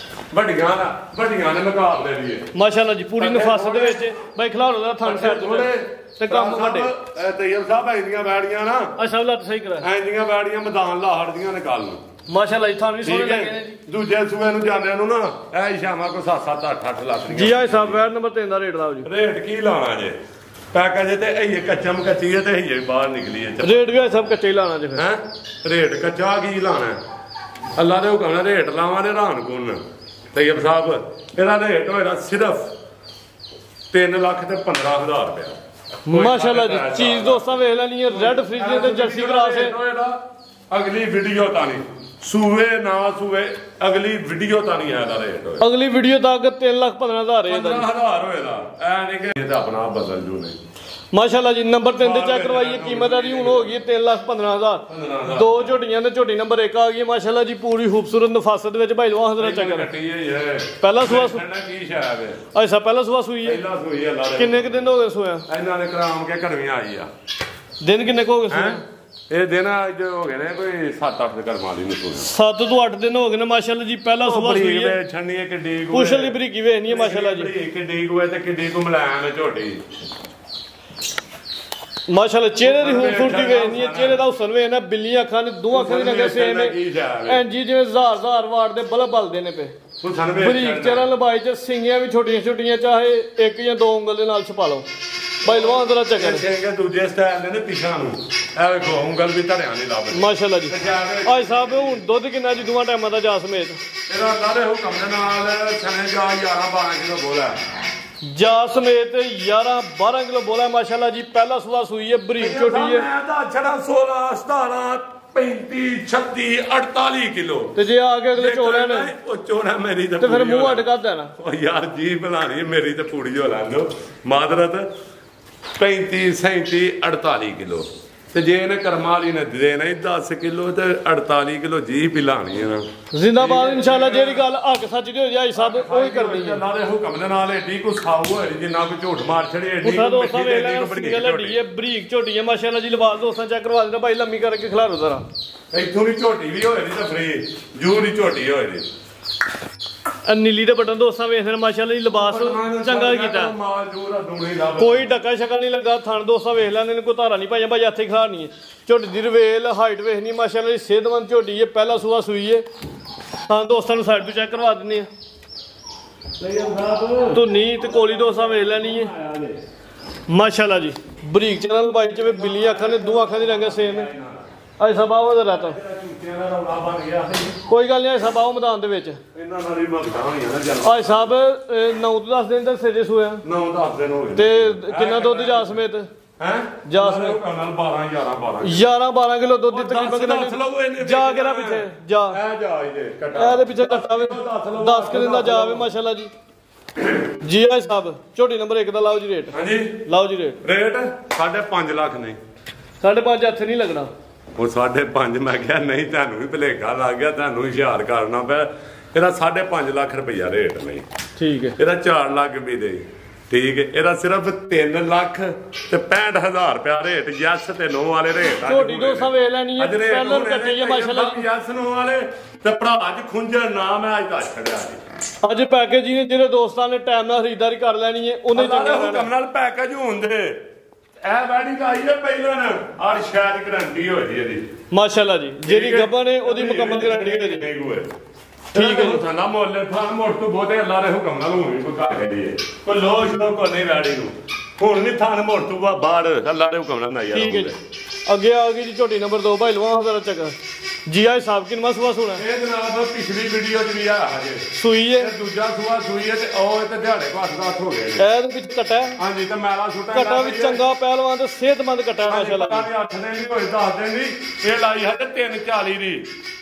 ਵੱਡੀਆਂ ਨੇ ਮੁਕਾਬਲੇ ਦੀ ਮਾਸ਼ਾਅੱਲਾ ਜੀ ਪੂਰੀ ਨਫਾਸਤ ਦੇ ਵਿੱਚ ਬਾਈ ਖਿਲਾੜੋ ਦਾ ਥਣ ਸਾਈਡ ਤੇ ਕੰਮ ਵੱਡੇ ਤੈਯਬ ਸਾਹਿਬ ਐਂਦੀਆਂ ਵੈੜੀਆਂ ਨਾ ਅੱਛਾ ਲੱਤ ਸਹੀ ਕਰਾ ਐਂਦੀਆਂ ਵੈੜੀਆਂ ਮੈਦਾਨ ਲਾ ਹੜਦੀਆਂ ਨੇ ਕੱਲ ਨੂੰ ਮਾਸ਼ਾਅੱਲਾ ਜੀ ਥਣ ਵੀ ਸੋਹਣੇ ਲੱਗੇ ਨੇ ਜੀ ਦੂਜੇ ਸੂਏ ਨੂੰ ਜਾਂਦਿਆਂ ਨੂੰ ਨਾ ਇਹ ਸ਼ਾਮਾਂ ਕੋ 7-7 8-8 ਲੱਖ ਜੀ ਆ ਸਾਹਿਬ ਵੈਰ ਨੰਬਰ 3 ਦਾ ਰੇਟ ਲਾਓ ਜੀ ਰੇਟ ਕੀ ਲਾਣਾ ਜੇ ਪੈਕੇਜ ਤੇ ਇਹ ਕੱਚਮ ਕੱਚੀ ਹੈ ਤੇ ਇਹ ਬਾਹਰ ਨਿਕਲੀ ਹੈ ਰੇਟ ਵੀ ਸਭ ਕੱਚੇ ਹੀ ਲਾਣਾ ਜੇ ਫਿਰ ਹੈ ਰੇਟ ਕੱਚਾ ਕੀ ਲਾਣਾ ਅੱਲਾ ਦੇ ਹੁਕਮ ਨਾਲ ਰੇਟ ਲਾਵਾਂ ਦੇ ਰਾਨ ਕੋਨ ਤੈਯਬ ਸਾਹਿਬ ਇਹਦਾ ਰੇਟ ਹੋਏਗਾ ਸਿਰਫ 3 ਲੱਖ ਤੇ 15,000 ਰੁਪਇਆ ਮਾਸ਼ਾਅੱਲਾ ਜੀ ਚੀਜ਼ ਦੋਸਤਾਂ ਵੇਖ ਲੈਣੀ ਹੈ ਰੈੱਡ ਫਰੀਜ਼ੀਅਨ ਤੇ ਜਰਸੀ ਕਰਾਸ ਹੈ ਅਗਲੀ ਵੀਡੀਓ ਤਾਂ ਨਹੀਂ ਸੂਏ ਨਾ ਸੂਏ ਅਗਲੀ ਵੀਡੀਓ ਤਾਂ ਨਹੀਂ ਆਇਆ ਰੇਟ ਹੋਏ ਅਗਲੀ ਵੀਡੀਓ ਤੱਕ 3,15,000 ਹੈ 15,000 ਹੋਏਗਾ ਐ ਨਹੀਂ ਕਿ ਇਹ ਤਾਂ ਆਪਣਾ ਬਦਲ ਜੂ ਨਹੀਂ ਮਾਸ਼ਾਅੱਲਾ ਜੀ ਨੰਬਰ 3 ਤੇ ਚੈੱਕ ਕਰਵਾਈਏ ਕੀਮਤ ਆਦੀ ਹੁਣ ਹੋ ਗਈ 3,15,000 ਦੋ ਝੋਟੀਆਂ ਤੇ ਝੋਟੀ ਨੰਬਰ 1 ਆ ਗਈ ਮਾਸ਼ਾਅੱਲਾ ਜੀ ਪੂਰੀ ਖੂਬਸੂਰਤ ਨਫਾਸਤ ਵਿੱਚ ਭਾਈ ਲਵਾ ਹਜ਼ਰਾ ਚੱਕਰ ਪਹਿਲਾ ਸੂਆ ਕੀ ਸ਼ਾਇਦ ਹੈ ਅੱਛਾ ਪਹਿਲਾ ਸੂਆ ਸੂਈ ਹੈ ਪਹਿਲਾ ਸੂਈ ਹੈ ਕਿੰਨੇ ਕੁ ਦਿਨ ਹੋ ਗਏ ਸੋਇਆ ਇਹਨਾਂ ਨੇ ਕਰਾਮ ਕੇ ਘੜਵੀਆਂ ਆਈ ਆ ਦਿਨ ਕਿੰਨੇ ਕੁ ਹੋ ਗਏ ਸੋਇਆ ਇਹ ਦਿਨ ਅੱਜ ਹੋ ਗਏ ਨੇ ਕੋਈ 7-8 ਦੇ ਕਰਮਾਂ ਦੀ ਨੂੰ 7 ਤੋਂ 8 ਦਿਨ ਹੋ ਗਏ ਨੇ ਮਾਸ਼ਾਅੱਲਾ ਜੀ ਪਹਿਲਾ ਸੂਆ ਸੂਈ ਹੈ ਛੰਨੀ ਹੈ ਕਿੱਡੀ ਪੁੱਛਣ ਦੀ ਬਰੀਕੀ ਵੇਖਣੀ ਹੈ ਮਾਸ਼ਾਅੱਲਾ ਜੀ ਕਿੱਡੀ ਕੁ ਹੈ ਤੇ ਕਿੱਡੀ ਕੁ ਮਲਾਮ ਹੈ ਝੋਟੀ ਮਾਸ਼ਾਅੱਲਾ ਚਿਹਰੇ ਦੀ ਖੂਬਸੂਰਤੀ ਵੇਖਣੀ ਹੈ, ਚਿਹਰੇ ਦਾ ਹੁਸਨ ਵੇਖਣਾ, ਬਿੱਲੀਆਂ ਅੱਖਾਂ ਨੇ, ਦੋਹਾਂ ਅੱਖਾਂ ਦੀ ਰੰਗ ਸੇਮ ਹੈ ਇੰਜੀ ਜਿਵੇਂ ਹਜ਼ਾਰ ਵਾਟ ਦੇ ਬਲਬ ਬਲਦੇ ਨੇ ਪਏ। ਬਰੀਕ ਚਿਹਰਾ ਲੰਬਾਈ ਚ, ਸਿੰਗੀਆਂ ਵੀ ਛੋਟੀਆਂ ਛੋਟੀਆਂ, ਚਾਹੇ ਇੱਕ ਜਾਂ ਦੋ ਉਂਗਲ ਦੇ ਨਾਲ ਛਪਾ ਲਓ। ਪਹਿਲਵਾਨ ਜ਼ਰਾ ਚੱਕਰ ਸਿੰਘ ਦੂਜੇ ਸਟਾਈਲ ਦੇ ਨੇ ਪਿਛਾਂ ਨੂੰ, ਇਹ ਵੇਖੋ ਉਂਗਲ ਵੀ ਧੜਿਆਂ ਨਹੀਂ ਲੱਭਦੀ ਮਾਸ਼ਾਅੱਲਾ ਜੀ। ਅੱਜ ਸਾਹਿਬ ਹੁਣ ਦੁੱਧ ਕਿੰਨਾ ਜੀ ਦੋਵਾਂ ਟਾਈਮਾਂ ਦਾ ਜਾ ਸਮੇਤ? ਇਹਦਾ ਅੱਲਾ ਦੇ ਹੁਕਮ ਦੇ ਨਾਲ ਸਣੇ ਜਾ 11-12 ਕਿਲੋ ਬੋਲਾ ਜਾ ਸਮੇਤ 11-12 ਕਿਲੋ ਬੋਲਾ ਮਾਸ਼ਾਅੱਲਾ ਜੀ। ਪਹਿਲਾ ਸੂਆ ਸੂਈ ਹੈ, ਬਰੀਕ ਝੋਟੀ ਹੈ। ਮੈਂ ਤਾਂ ਛੜਾ 16 17 35 36 48 ਕਿਲੋ ਤੇ ਜੇ ਆ ਕੇ ਅਗਲੇ ਚੋਲਿਆਂ ਨੇ ਉਹ ਚੋਣਾ ਮੇਰੀ ਤੇ ਫਿਰ ਮੂੰਹ ਅੱਡ ਕਰ ਦੇਣਾ। ਉਹ ਯਾਰ ਜੀ ਬਣਾਣੀ ਮੇਰੀ ਤੇ ਪੂੜੀ ਹੋ ਲੈਂਦੋ ਮਾਦਰਤ 35 37 48 ਕਿਲੋ ਤੇ ਜੇ ਇਹਨੇ ਕਰਮਾਂ ਵਾਲੀ ਨੇ ਦੇਣਾ ਹੀ 10 ਕਿਲੋ ਤੇ 48 ਕਿਲੋ ਜੀ ਪਿਲਾਣੀ ਹੈ ਨਾ। ਜ਼ਿੰਦਾਬਾਦ ਇਨਸ਼ਾਅੱਲਾ। ਜਿਹੜੀ ਗੱਲ ਹੱਕ ਸੱਚ ਦੀ ਹੋ ਜਾਏ ਸਭ ਉਹੀ ਕਰਨੀ ਹੈ। ਅੱਲਾ ਦੇ ਹੁਕਮ ਦੇ ਨਾਲ ਏਡੀ ਕੋ ਖਾਊ ਹੋਏ ਜਿੰਨਾ ਕੋ ਝੂਠ ਮਾਰ ਛੜੇ ਏਡੀ ਪੁੱਠਾ ਦੋਸਤਾਂ ਵੇਖ ਲੈਣਾ, ਸਿੰਗਲ ਹੱਡੀ ਹੈ, ਬਰੀਕ ਝੋਟੀ ਹੈ ਮਾਸ਼ਾਅੱਲਾ ਜੀ। ਲਿਬਾਸ ਦੋਸਤਾਂ ਚੈੱਕ ਕਰਵਾ ਦੇਣਾ ਭਾਈ, ਲੰਮੀ ਕਰਕੇ ਖਿਲਾਰੋ ਜ਼ਰਾ। ਇੱਥੋਂ ਵੀ ਝੋਟੀ ਵੀ ਹੋਏ ਨਹੀਂ ਤਾਂ ਫਰੀ ਜੂ ਦੀ ਝੋਟੀ ਹੋਏ ਨਹੀਂ। ਨੀਲੀ ਦੇ ਬਟਨ ਦੋਸਤਾਂ ਵੇਖਦੇ ਨੇ ਮਾਸ਼ਾਅੱਲਾ ਜੀ, ਲਿਬਾਸ ਚੰਗਾ ਕੀਤਾ, ਕੋਈ ਡੱਕਾ ਸ਼ਕਲ ਨਹੀਂ ਲੱਗਾ। ਥਣ ਦੋਸਤਾਂ ਵੇਖ ਲੈਂਦੇ ਨੇ, ਕੋਈ ਧਾਰਾ ਨਹੀਂ ਪਾਈਆਂ ਭਾਈ, ਹੱਥੇ ਖਿਲਾਰਨੀ ਹੈ। ਝੋਟੀ ਦੀ ਰਵੇਲ ਹਾਈਟ ਵੇਖਣੀ ਮਾਸ਼ਾਅੱਲਾ ਜੀ, ਸਿਹਤਮੰਦ ਝੋਟੀ ਹੈ, ਪਹਿਲਾ ਸੂਆ ਸੂਈ ਹੈ। ਹਾਂ ਦੋਸਤਾਂ ਨੂੰ ਸਾਈਡ ਤੋਂ ਚੈੱਕ ਕਰਵਾ ਦਿੰਦੇ ਆ। ਧੁੰਨੀ ਤੇ ਕੋਲੀ ਦੋਸਤਾਂ ਵੇਖ ਲੈਣੀ ਹੈ ਮਾਸ਼ਾਅੱਲਾ ਜੀ। ਬਰੀਕ ਚੈਨਲ ਬਾਈ ਚ ਬਿੱਲੀਆਂ ਅੱਖਾਂ ਨੇ, ਦੋ ਅੱਖਾਂ ਦੀ ਰੰਗ ਸੇਮ ਹੈ। ਅੱਜ ਸਭ ਆਓ ਦਾ ਰਾਤ ਕੋਈ ਗੱਲ ਨਹੀਂ, ਅੱਜ ਸਭ ਆਓ ਮੈਦਾਨ ਦੇ ਵਿੱਚ। ਅੱਜ ਸਾਹਿਬ 9 ਤੋਂ 10 ਦਿਨ ਤੱਕ ਸੇਜੇ ਸੋਇਆ 9-10 ਦਿਨ ਹੋ ਗਏ ਤੇ ਕਿੰਨਾ ਦੁੱਧ ਜਾ ਸਮੇਤ? ਹੈ ਜਾ ਸਮੇਤ 11-12 ਕਿਲੋ ਦੁੱਧ ਦੀ ਤਕਰੀਬਨ ਜਾ ਕੇ ਨਾ ਪਿੱਛੇ ਜਾ ਇਹਦੇ ਪਿੱਛੇ ਕੱਟਾ ਵੇ 10 ਕਿਲੋ ਦਾ ਜਾਵੇ ਮਾਸ਼ਾਅੱਲਾ ਜੀ। ਜੀ ਆਏ ਸਾਹਿਬ ਝੋਟੀ ਨੰਬਰ 1 ਦਾ ਲਾਓ ਜੀ ਰੇਟ। ਹਾਂਜੀ ਲਾਓ ਜੀ ਰੇਟ 5.5 ਲੱਖ ਨਹੀਂ 5.5 ਹੱਥ ਨਹੀਂ ਲੱਗਣਾ। ਉਹ 5.5 ਮੈਂ ਕਿਹਾ ਨਹੀਂ, ਤੁਹਾਨੂੰ ਵੀ ਭੁਲੇਖਾ ਲੱਗ ਗਿਆ, ਤੁਹਾਨੂੰ ਹੁਸ਼ਿਆਰ ਕਰਨਾ ਪਿਆ। ਇਹਦਾ 5.5 ਲੱਖ ਰੁਪਈਆ ਰੇਟ ਨਹੀਂ, ਠੀਕ ਹੈ। ਇਹਦਾ 4 ਲੱਖ ਵੀ ਦੇ, ਠੀਕ ਹੈ। ਇਹਦਾ ਸਿਰਫ 3 ਲੱਖ ਤੇ 65,000 ਰੁਪਇਆ ਰੇਟ। ਯੈਸ ਤੇ ਨੋ ਵਾਲੇ ਰੇਟ ਛੋਟੀ ਦੋਸਤਾਂ ਵੇਖ ਲੈਣੀ ਹੈ, ਪਹਿਲਾਂ ਕੱਟੀ ਹੈ ਮਾਸ਼ਾਅੱਲਾ। ਯੈਸ ਨੋ ਵਾਲੇ ਤੇ ਭਰਾ ਅੱਜ ਖੁੰਝਣ ਨਾ ਮੈਂ ਅੱਜ ਦੱਸ ਛੱਡਿਆ ਜੀ। ਅੱਜ ਪੈਕੇਜ ਜੀ ਨੇ ਜਿਹੜੇ ਦੋਸਤਾਂ ਨੇ ਟਾਈਮ ਨਾਲ ਖਰੀਦਦਾਰੀ ਕਰ ਲੈਣੀ ਹੈ ਉਹਨੇ ਚੰਗਾ ਹੁਕਮ ਨਾਲ ਪੈਕੇਜ ਹੁੰਦੇ। ਇਹ ਵੈਡਿੰਗ ਆਈ ਹੈ ਪਹਿਲਾਂ ਔਰ ਸ਼ਾਇਦ ਗਰੰਟੀ ਹੋ ਜੀ ਇਹਦੀ ਮਾਸ਼ਾਅੱਲਾ ਜੀ। ਜਿਹੜੀ ਗੱਬਾ ਨੇ ਉਹਦੀ ਮੁਕੰਮਲ ਗਰੰਟੀ ਹੋ ਜੀ। ਠੀਕ ਹੈ ਜੀ। ਠੰਡਾ ਮੁੱਲ ਫਾਰਮ ਮੋੜ ਤੋਂ ਬਹੁਤੇ ਅੱਲਾ ਦੇ ਹੁਕਮ ਨਾਲ ਹੁਣ ਵੀ ਕੋਈ ਘਾਟੇ ਦੀ ਹੈ, ਕੋਈ ਲੋਸ਼ ਤੋਂ ਕੋਈ ਨਹੀਂ ਵੈਡਿੰਗ ਨੂੰ ਹੁਣ ਨਹੀਂ ਥਾਨ ਮੋੜ ਤੋਂ ਬਾਹਰ ਅੱਲਾ ਦੇ ਹੁਕਮ ਨਾਲ ਨਾ ਯਾਰ। ਠੀਕ ਹੈ ਜੀ। ਅੱਗੇ ਆ ਗਈ ਜੀ ਝੋਟੀ ਨੰਬਰ 2 ਭਾਈ ਲਵਾ ਹਜ਼ਾਰ ਚੱਕਰ ਜੀ। ਆਏ ਸਾਹਿਬ ਕਿੰਨਾ ਸੂਆ ਸੁਣਾ ਇਹ ਜਨਾਬ? ਪਿਛਲੀ ਵੀਡੀਓ ਚ ਵੀ ਆ ਹਜੇ ਸੂਈ ਹੈ, ਦੂਜਾ ਸੂਆ ਸੂਈ ਹੈ ਤੇ ਉਹ ਤੇ ਦਿਹਾੜੇ ਘੱਟ ਹੱਥ ਹੋ ਗਏ ਨੇ। ਇਹਦੇ ਵਿੱਚ ਕਟਾ ਹਾਂਜੀ ਤੇ ਮੈਲਾ ਛੁੱਟਾ ਕਟਾ ਵੀ ਚੰਗਾ ਪਹਿਲਵਾਨ ਤੇ ਸਿਹਤਮੰਦ ਕਟਾ ਮਾਸ਼ਾਅੱਲਾ। 8 ਦਿਨ ਦੀ ਕੋਈ 10 ਦਿਨ ਦੀ ਇਹ ਲਾਈ ਹੈ ਤੇ 340 ਦੀ।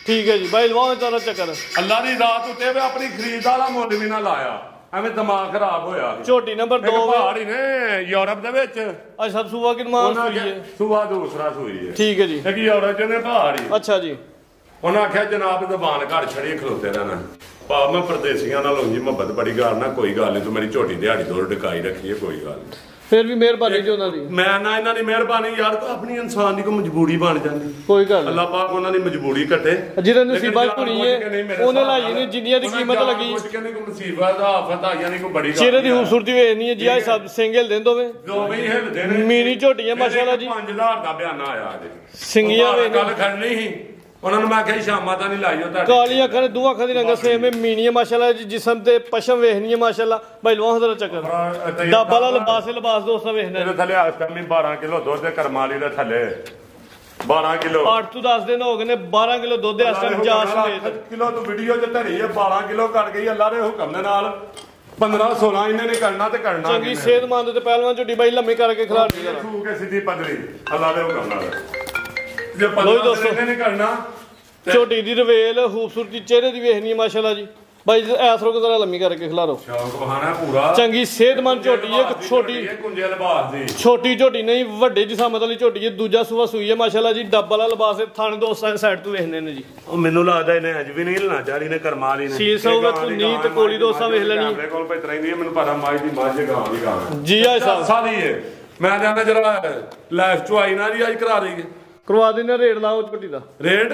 ਠੀਕ ਹੈ ਜੀ ਭਾਈ ਲਵਾ ਹਜ਼ਾਰ ਚੱਕਰ। ਅੱਲਾ ਦੀ ਰਾਤ ਉੱਤੇ ਵੀ ਆਪਣੀ ਖਰੀਦ ਵਾਲਾ ਮੁੱਲ ਵੀ ਨਾ ਲਾਇਆ, ਐਵੇਂ ਦਿਮਾਗ ਖਰਾਬ ਹੋਇਆ। ਝੋਟੀ ਨੰਬਰ 2 ਪਹਾੜੀ ਨੇ ਯੂਰਪ ਦੇ ਵਿੱਚ। ਅੱਜ ਸਭ ਸੂਆ ਕਿੰਨਾ ਸੂਈ ਹੈ? ਸੂਆ ਦੂਸਰਾ ਸੂਈ ਹੈ। ਠੀਕ ਹੈ ਜੀ। ਇੱਕ ਯੂਰਪ ਚ ਨੇ ਪਹਾੜੀ। ਅੱਛਾ ਜੀ। ਉਹਨਾਂ ਆਖਿਆ ਜਨਾਬ ਜ਼ਬਾਨ ਘਰ ਛੜੀ ਖਲੋਤੇ ਰਹਿਣਾ, ਭਾਵ ਮੈਂ ਪਰਦੇਸੀਆਂ ਨਾਲ ਹੋਈ ਮੁਹੱਬਤ ਬੜੀ ਕਰਨਾ, ਕੋਈ ਗੱਲ ਨਹੀਂ ਤੂੰ ਮੇਰੀ ਝੋਟੀ ਦਿਹਾੜੀ ਦੋ ਟਿਕਾਈ ਰੱਖੀ ਹੈ, ਕੋਈ ਗੱਲ ਨਹੀਂ। ਫਿਰ ਵੀ ਮਿਹਰਬਾਨੀ ਜੀ ਉਹਨਾਂ ਦੀ। ਮੈਂ ਨਾ ਇਹਨਾਂ ਦੀ ਮਿਹਰਬਾਨੀ ਯਾਰ, ਆਪਣੀ ਇਨਸਾਨ ਦੀ ਕੋਈ ਮਜਬੂਰੀ ਬਣ ਜਾਂਦੀ, ਕੋਈ ਗੱਲ ਅੱਲਾਹ ਪਾਕ ਉਹਨਾਂ ਦੀ ਮਜਬੂਰੀ ਕੱਟੇ। ਜਿਹਦੇ ਨਸੀਬਾਂ ਧੁਣੀ ਹੈ ਉਹਨੇ ਲਾਈ ਨਹੀਂ, ਜਿੰਨੀਆਂ ਦੀ ਕੀਮਤ ਲੱਗੀ ਕੋਈ ਮੁਸੀਬਤ ਆਫਤ ਆਈਆਂ ਨਹੀਂ, ਕੋਈ ਬੜੀ ਚਿਹਰੇ ਦੀ ਖੂਬਸੂਰਤੀ ਵੇਖਣੀ ਹੈ ਜੀ। ਆਹ ਸਭ ਸਿੰਘ ਹਿਲਦੇ ਨੇ ਦੋਵੇਂ ਹੀ ਹਿਲਦੇ ਨੇ। ਮੀਨੀ ਝੋਟੀਆਂ ਮਾਸ਼ਾਅੱਲਾ ਜੀ। 5000 ਦਾ ਬਿਆਨਾ ਆਇਆ ਅੱਜ ਸਿੰਘੀਆਂ ਵੇਖ ਗੱਲ ਖੜਨੀ ਸੀ ਉਹਨਾਂ ਨੂੰ। ਮੈਂ ਕਿਹਾ ਸ਼ਾਮਾਂ ਤਾਂ ਨਹੀਂ ਲਾਈਓ ਤੁਹਾਡੀ। ਕਾਲੀਆਂ ਅੱਖਾਂ ਨੇ, ਦੋ ਅੱਖਾਂ ਦੀ ਰੰਗ ਸੇਮ ਹੈ, ਮੀਨੀਆਂ ਮਾਸ਼ਾਅੱਲਾ ਜੀ। ਜਿਸਮ ਤੇ ਪਸ਼ਮ ਵੇਖਣੀ ਹੈ ਮਾਸ਼ਾਅੱਲਾ। ਭਾਈ ਲਵਾ ਹਜ਼ਾਰ ਚੱਕਰ ਡੱਬਾ ਵਾਲਾ ਲਿਬਾਸ ਦੋਸਤਾਂ ਵੇਖਣਾ। ਇਹਦੇ ਥੱਲੇ ਇਸ ਟਾਈਮ 12 ਕਿਲੋ ਦੁੱਧ ਕਰਮਾਂ ਵਾਲੀ ਦੇ ਥੱਲੇ 12 ਕਿਲੋ 8 ਤੋਂ 10 ਦਿਨ ਹੋ ਗਏ ਨੇ। 12 ਕਿਲੋ ਦੁੱਧ ਇਸ ਟਾਈਮ ਜਾ ਸਮੇਤ ਕਿਲੋ ਤੋਂ ਵੀਡੀਓ ਚ ਧਰੀ ਹੈ। 12 ਕਿਲੋ ਕੱਟ ਗਈ ਅੱਲਾ ਦੇ ਹੁਕਮ ਦੇ ਨਾਲ। 15-16 ਇਹਨਾਂ ਨੇ ਕਰਨਾ ਤੇ ਕਰਨਾ। ਚੰਗੀ ਸਿਹਤਮੰਦ ਤੇ ਪਹਿਲਵਾਨ ਝੋਟੀ ਬਾਈ ਲੰਮੀ ਕਰਕੇ ਖਿਲਾ ਕੇ ਸਿੱਧੀ ਪੱਧਰੀ ਅੱਲਾ ਦੇ ਹੁਕਮ ਨਾਲ। ਜੇ ਦੋਸਤੋ ਨੇ ਕਰਨਾ ਝੋਟੀ ਦੀ ਰਵੇਲ ਖੂਬਸੂਰਤੀ ਚਿਹਰੇ ਦੀ ਵੇਖਣੀ ਹੈ ਮਾਸ਼ਾਅੱਲਾ ਜੀ। ਬਾਈ ਐਸ ਰੋਕ ਜ਼ਰਾ ਲੰਮੀ ਕਰਕੇ ਖਿਲਾਰੋ। ਚੰਗੀ ਸਿਹਤਮੰਦ ਝੋਟੀ ਹੈ। ਛੋਟੀ ਝੋਟੀ ਨਹੀਂ, ਵੱਡੇ ਜਿਸਾਮਤ ਵਾਲੀ ਝੋਟੀ ਹੈ। ਦੂਜਾ ਸੂਆ ਸੂਈ ਹੈ ਮਾਸ਼ਾਅੱਲਾ ਜੀ। ਡੱਬ ਵਾਲਾ ਲਿਬਾਸ ਹੈ। ਥਾਣੇ ਦੋਸਤਾਂ ਸਾਈਡ ਤੋਂ ਵੇਖਣੇ ਨੇ ਜੀ। ਉਹ ਮੈਨੂੰ ਲੱਗਦਾ ਇਹਨੇ ਅੱਜ ਵੀ ਨਹੀਂ ਹਿਲਣਾ ਚਾਹੀ ਨੇ ਕਰਮਾਂ ਵਾਲੀ ਨੇ। ਸੀਸ ਹੋਵੇ ਧੁੰਨੀ ਤੇ ਕੋਲੀ ਦੋਸਤਾਂ ਵੇਖ ਲੈਣੀ। ਮੇਰੇ ਕੋਲ ਪਈ ਤਰ੍ਹਾਂ ਦੀ ਮੈਨੂੰ ਪਤਾ ਮਾਈ ਦੀ ਮਾਝ ਗਾਂ ਦੀ ਗਾਂ ਜੀ। ਆ ਸਾਹਿਬ ਸਾਲੀ ਹੈ। ਮੈਂ ਕਹਿੰਦਾ ਜਰਾ ਲਾਈਫ ਚ ਆਈ ਨਾ ਜੀ ਅੱਜ ਕਰਾ ਦੇਈਏ, ਕਰਵਾ ਦਿੰਦੇ। ਰੇਟ ਲਾਓ ਝੋਟੀ ਦਾ। ਰੇਟ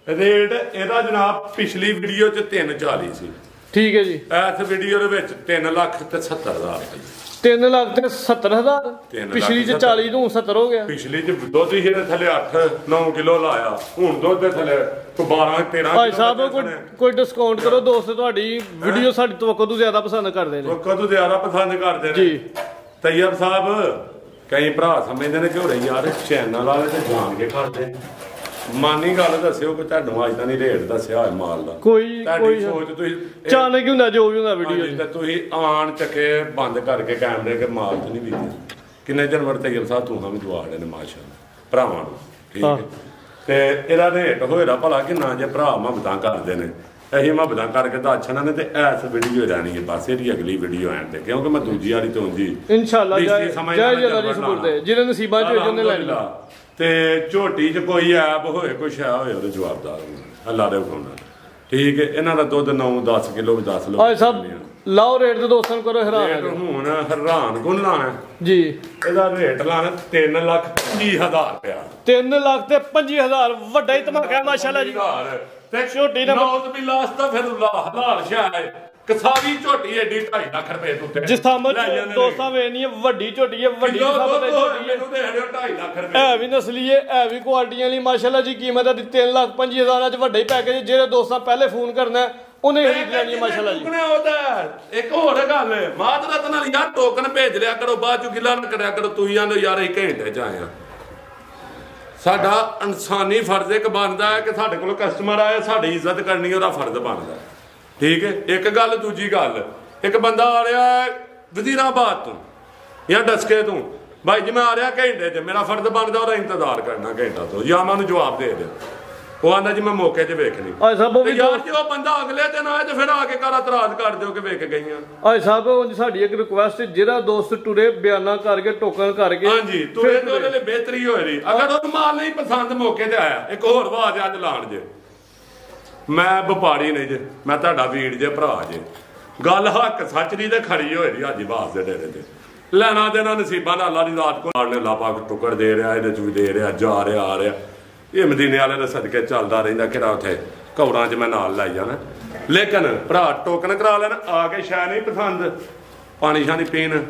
ਇਹਦਾ ਜਨਾਬ ਪਿਛਲੀ ਵੀਡੀਓ ਚ 340 ਸੀ। ਠੀਕ ਹੈ ਜੀ। ਇਸ ਵੀਡੀਓ ਦੇ ਵਿੱਚ 3,70,000 ਰੁਪਏ 3 ਲੱਖ ਤੇ 70,000 ਪਿਛਲੀ ਚ 40 ਤੋਂ 70 ਹੋ ਗਿਆ। ਪਿਛਲੀ ਚ ਦੁੱਧ ਹੀ ਥੱਲੇ 8-9 ਕਿਲੋ ਲਾਇਆ, ਹੁਣ ਦੁੱਧ ਦੇ ਥੱਲੇ 12-13 ਭਾਈ ਸਾਹਿਬ ਕੋਈ ਡਿਸਕਾਊਂਟ ਕਰੋ, ਦੋਸਤ ਤੁਹਾਡੀ ਵੀਡੀਓ ਸਾਡੀ ਤਵੱਕੋ ਤੋਂ ਜ਼ਿਆਦਾ ਪਸੰਦ ਕਰਦੇ ਨੇ। ਤਵੱਕੋ ਤੋਂ ਜ਼ਿਆਦਾ ਪਸੰਦ ਕਰਦੇ ਨੇ ਜੀ। ਤੈਯਬ ਸਾਹਿਬ ਕਈ ਭਰਾ ਸਮਝਦੇ ਨੇ ਕਿ ਹੋ ਰਹੀ ਯਾਰ ਚੈਨਲ ਵਾਲੇ ਤੇ ਜਾਣ ਕੇ ਕਰਦੇ, ਮਾਨੀ ਗੱਲ ਦੱਸਿਓ ਕਿ ਤੁਹਾਨੂੰ ਅੱਜ ਤਾਂ ਨਹੀਂ ਰੇਟ ਦੱਸਿਆ ਮਾਲ ਦਾ, ਕੋਈ ਸੋਚ ਤੁਸੀਂ ਚਾਨਕ ਹੁੰਦਾ ਜੋ ਵੀ ਹੁੰਦਾ ਵੀਡੀਓ ਤੇ ਤੁਸੀਂ ਆਣ ਚੱਕੇ ਬੰਦ ਕਰਕੇ ਕੈਮਰੇ ਕੇ ਮਾਲ ਚ ਨਹੀਂ ਬੀਜੇ। ਕਿੰਨੇ ਜਨਵਰ ਤੈਯਬ ਸਾਹਿਬ ਤੂੰ ਵੀ ਦਵਾ ਨੇ ਮਾਸ਼ਾਅੱਲਾ ਭਰਾਵਾਂ ਨੂੰ, ਠੀਕ ਹੈ। ਤੇ ਇਹਦਾ ਰੇਟ ਹੋਏਗਾ ਭਲਾ ਕਿ ਨਾ ਜੇ ਭਰਾ ਮੁਹੱਬਤਾਂ ਕਰਦੇ ਨੇ, ਅਸੀਂ ਮੁਹੱਬਤਾਂ ਕਰਕੇ ਤਾਂ ਅੱਛਾ ਨਾ, ਤੇ ਐਸ ਵੀਡੀਓ ਰਹਿਣੀ ਹੈ ਬਸ, ਇਹਦੀ ਅਗਲੀ ਵੀਡੀਓ ਆਣ ਤੇ, ਕਿਉਂਕਿ ਮੈਂ ਦੂਜੀ ਵਾਲੀ ਤੋਂ ਜੀ ਇਨਸ਼ਾਅੱਲਾ ਜੈ ਜੈ ਦੀ ਸਪੁਰਦ ਜਿਹਨੇ ਨਸੀਬਾਂ ਚ ਜਿਹਨੇ ਲੈ ਲਿਆ। ਤੇ ਝੋਟੀ ਚ ਕੋਈ ਐਬ ਹੋਏ ਕੁਛ ਆ ਹੋਏ ਉਹਦੇ ਜਵਾਬਦਾਰ ਅੱਲਾ ਦੇ ਹੁਕਮ ਨਾਲ, ਠੀਕ ਹੈ। ਇਹਨਾਂ ਦਾ ਦੁੱਧ 9-10 ਕਿਲੋ ਵੀ 10 ਲੋ ਸਭ ਲਾਓ ਰੇਟ ਤੇ ਦੋਸਤਾਂ ਨੂੰ ਕਰੋ ਹੈਰਾਨ। ਹੁਣ ਹੈਰਾਨ ਗੁਣ ਲਾਣਾ ਜੀ, ਇਹਦਾ ਰੇਟ ਲਾਣਾ 3,25,000 ਰੁਪਇਆ। 3 ਲੱਖ ਤੇ 25,000 ਵੱਡਾ ਹੀ ਧਮਾਕਾ ਮਾਸ਼ਾਅੱਲਾ ਜੀ। ਤੇ ਝੋਟੀ ਦਾ ਮੌਤ ਵੀ ਲਾਸਟ ਤਾਂ ਫਿਰ ਹਲਾਲ ਸ਼ਾਇਦ ਕਸਾਵੀ ਝੋਟੀ ਐਡੀ 2.5 ਲੱਖ ਰੁਪਏ ਤੋਂ ਉੱਤੇ ਜਿਸ ਥਾਂ ਦੋਸਤਾਂ ਵੇਖਣੀ ਹੈ ਵੱਡੀ ਝੋਟੀ ਹੈ, ਵੱਡੀ ਸਭ ਤੇ ਝੋਟੀ ਹੈ, ਮੈਨੂੰ ਦੇ ਦਿਓ 2.5 ਲੱਖ ਰੁਪਏ। ਇਹ ਵੀ ਨਸਲੀ ਹੈ, ਇਹ ਵੀ ਕੁਆਲਿਟੀਆਂ ਲਈ ਮਾਸ਼ਾਅੱਲਾ ਜੀ। ਕੀਮਤ ਹੈ 3,25,000 ਚ ਵੱਡਾ ਹੀ ਪੈਕੇਜ। ਜਿਹੜੇ ਦੋਸਤਾਂ ਪਹਿਲੇ ਫੋਨ ਕਰਨਾ ਉਹਨੇ ਖਰੀਦ ਲੈਣੀ ਹੈ ਮਾਸ਼ਾਅੱਲਾ ਜੀ। ਇੱਕ ਹੋਰ ਗੱਲ ਮਾਤ ਰਤਨ ਵਾਲੀ ਯਾਰ ਟੋਕਨ ਭੇਜ ਲਿਆ ਕਰੋ, ਬਾਅਦ ਚ ਗਿੱਲਾ ਨਾ ਕਰਿਆ ਕਰੋ। ਤੁਸੀਂ ਆਂਦੇ ਯਾਰ ਅਸੀਂ ਘੰਟੇ ਚ ਆਏ ਆ, ਸਾਡਾ ਇਨਸਾਨੀ ਫਰਜ਼ ਇੱਕ ਬਣਦਾ ਹੈ ਕਿ ਸਾਡੇ ਕੋਲ ਕਸਟਮਰ ਆਏ ਸਾਡੀ ਇੱਜ਼ਤ ਕਰਨੀ ਉਹਦਾ ਫਰਜ਼ ਬਣਦਾ, ਠੀਕ ਹੈ। ਇੱਕ ਗੱਲ, ਦੂਜੀ ਗੱਲ, ਇੱਕ ਬੰਦਾ ਆ ਰਿਹਾ ਵਜ਼ੀਰਾਬਾਦ ਤੋਂ ਜਾਂ ਡਸਕੇ ਤੋਂ, ਭਾਈ ਜੀ ਮੈਂ ਆ ਰਿਹਾ ਘੰਟੇ 'ਚ, ਮੇਰਾ ਫਰਜ਼ ਬਣਦਾ ਉਹਦਾ ਇੰਤਜ਼ਾਰ ਕਰਨਾ ਘੰਟਾ ਤੋਂ, ਜਾਂ ਮੈਂ ਉਹਨੂੰ ਜਵਾਬ ਦੇ ਦੇ। ਉਹ ਆਂਦਾ ਜੀ ਮੈਂ ਮੌਕੇ 'ਚ ਵੇਖਣੀ। ਯਾਰ ਜੇ ਉਹ ਬੰਦਾ ਅਗਲੇ ਦਿਨ ਆਏ ਤੇ ਫਿਰ ਆ ਕੇ ਘਰ ਇਤਰਾਜ਼ ਕਰ ਦਿਓ ਕਿ ਵੇਖ ਗਈਆਂ। ਅੱਜ ਸਾਹਿਬ ਸਾਡੀ ਇੱਕ ਰਿਕੁਐਸਟ, ਜਿਹੜਾ ਦੋਸਤ ਟੁਰੇ ਬਿਆਨਾ ਕਰਕੇ ਟੋਕਨ ਕਰਕੇ, ਹਾਂਜੀ ਟੁਰੇ ਤੇ ਉਹਦੇ ਲਈ ਬਿਹਤਰੀ ਹੋਏ ਰਹੀ। ਅਗਰ ਉਹਨੂੰ ਮਾਲ ਨਹੀਂ ਪਸੰਦ ਮੌਕੇ ਤੇ ਆਇਆ, ਇੱਕ ਹੋਰ ਆਵਾਜ਼ ਅੱਜ ਲਾਣ ਜੇ, ਮੈਂ ਵਪਾਰੀ ਨਹੀਂ ਜੇ, ਮੈਂ ਤੁਹਾਡਾ ਵੀਰ ਜੇ, ਭਰਾ ਜੇ, ਗੱਲ ਹੱਕ ਸੱਚ ਦੀ ਤੇ ਖੜੀ ਹੋਏ ਰਹੀ ਹਾਜੀ ਬਾਸ ਦੇ ਡੇਰੇ ਤੇ। ਲੈਣਾ ਦੇਣਾ ਨਸੀਬਾਂ ਦਾ ਅੱਲਾ ਦੀ ਰਾਤ ਕੋਲ ਨੇ ਲਾਪਾ ਟੁਕੜ ਦੇ ਰਿਹਾ, ਇਹਦੇ ਚ ਵੀ ਦੇ ਰਿਹਾ, ਜਾ ਰਿਹਾ ਆ ਰਿਹਾ। ਇਹ ਮਦੀਨੇ ਵਾਲੇ ਦੇ ਸਦਕੇ ਚੱਲਦਾ ਰਹਿੰਦਾ, ਕਿਹੜਾ ਉੱਥੇ ਘੌੜਾਂ 'ਚ ਮੈਂ ਨਾਲ ਲਾਈ ਜਾਣਾ। ਲੇਕਿਨ ਭਰਾ ਟੋਕਨ ਕਰਾ ਲੈਣ, ਆ ਕੇ ਸ਼ਾਇਦ ਨਹੀਂ ਪਸੰਦ, ਪਾਣੀ ਸ਼ਾਨੀ ਪੀਣ,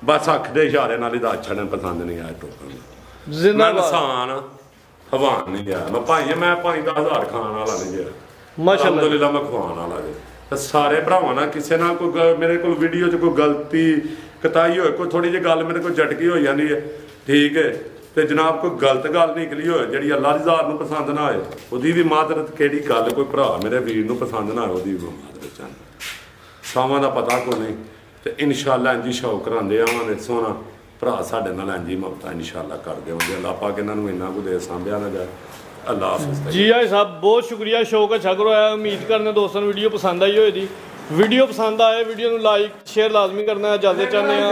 ਬਸ ਅੱਖ ਦੇ ਇਸ਼ਾਰੇ ਨਾਲ ਹੀ ਦੱਸ ਛੱਡਣ ਪਸੰਦ ਨਹੀਂ ਆਇਆ ਟੋਕਨ। ਮੈਂ ਇਨਸਾਨ ਹਵਾਨ ਨਹੀਂ ਗਿਆ, ਮੈਂ 5-10,000 ਖਾਣ ਵਾਲਾ ਨਹੀਂ ਗਿਆ, ਅਲਹਮਦੁਲਿਲਾ ਮੈਂ ਖਵਾਉਣ ਵਾਲਾ ਜੀ। ਤੇ ਸਾਰੇ ਭਰਾਵਾਂ ਨਾਲ ਕਿਸੇ ਨਾਲ ਕੋਈ ਮੇਰੇ ਕੋਲ ਵੀਡੀਓ 'ਚ ਕੋਈ ਗਲਤੀ ਕਤਾਈ ਹੋਏ, ਕੋਈ ਥੋੜੀ ਜਿਹੀ ਗੱਲ ਮੇਰੇ ਕੋਲ ਝਟਕੀ ਹੋ ਜਾਂਦੀ ਹੈ, ਠੀਕ ਹੈ। ਤੇ ਜਨਾਬ ਕੋਈ ਗਲਤ ਗੱਲ ਨਿਕਲੀ ਹੋਏ ਜਿਹੜੀ ਅੱਲਾ ਦੀ ਜ਼ਾਤ ਨੂੰ ਪਸੰਦ ਨਾ ਆਏ, ਉਹਦੀ ਵੀ ਮਾਦਰਤ ਕਿਹੜੀ ਗੱਲ, ਕੋਈ ਭਰਾ ਮੇਰੇ ਵੀਰ ਨੂੰ ਪਸੰਦ ਨਾ ਆਏ ਉਹਦੀ ਵੀ ਮਾਦਰਤ ਚਾਹੁੰਦਾ, ਸਾਵਾਂ ਦਾ ਪਤਾ ਕੋਈ ਨਹੀਂ। ਤੇ ਇਨਸ਼ਾਅੱਲਾ ਇੰਜੀ ਸ਼ੌਕ ਕਰਾਉਂਦੇ ਆਵਾਂਗੇ, ਸੋਹਣਾ ਭਰਾ ਸਾਡੇ ਨਾਲ ਇੰਜੀ ਮੁਹੱਬਤਾਂ ਇਨਸ਼ਾਅੱਲਾ ਕਰਦੇ ਹੋਣਗੇ। ਅੱਲਾ ਪਾਕ ਇਹਨਾਂ ਨੂੰ ਇੰਨਾ ਕੁ ਦੇ ਸਾਂਭਿਆ ਨਾ ਜਾਏ। ਅੱਲਾ ਹਾਫਿਜ਼ ਜੀ। ਆਏ ਸਾਹਿਬ ਬਹੁਤ ਸ਼ੁਕਰੀਆ, ਸ਼ੌਕ ਅੱਛਾ ਕਰੋ। ਉਮੀਦ ਕਰਨੇ ਦੋਸਤਾਂ ਨੂੰ ਵੀਡੀਓ ਪਸੰਦ ਆਈ ਹੋਏਗੀ। ਵੀਡੀਓ ਪਸੰਦ ਆਏ ਵੀਡੀਓ ਨੂੰ ਲਾਈਕ ਸ਼ੇਅਰ ਲਾਜ਼ਮੀ ਕਰਨਾ। ਇਜਾਜ਼ਤ ਚਾਹੁੰਦੇ ਆ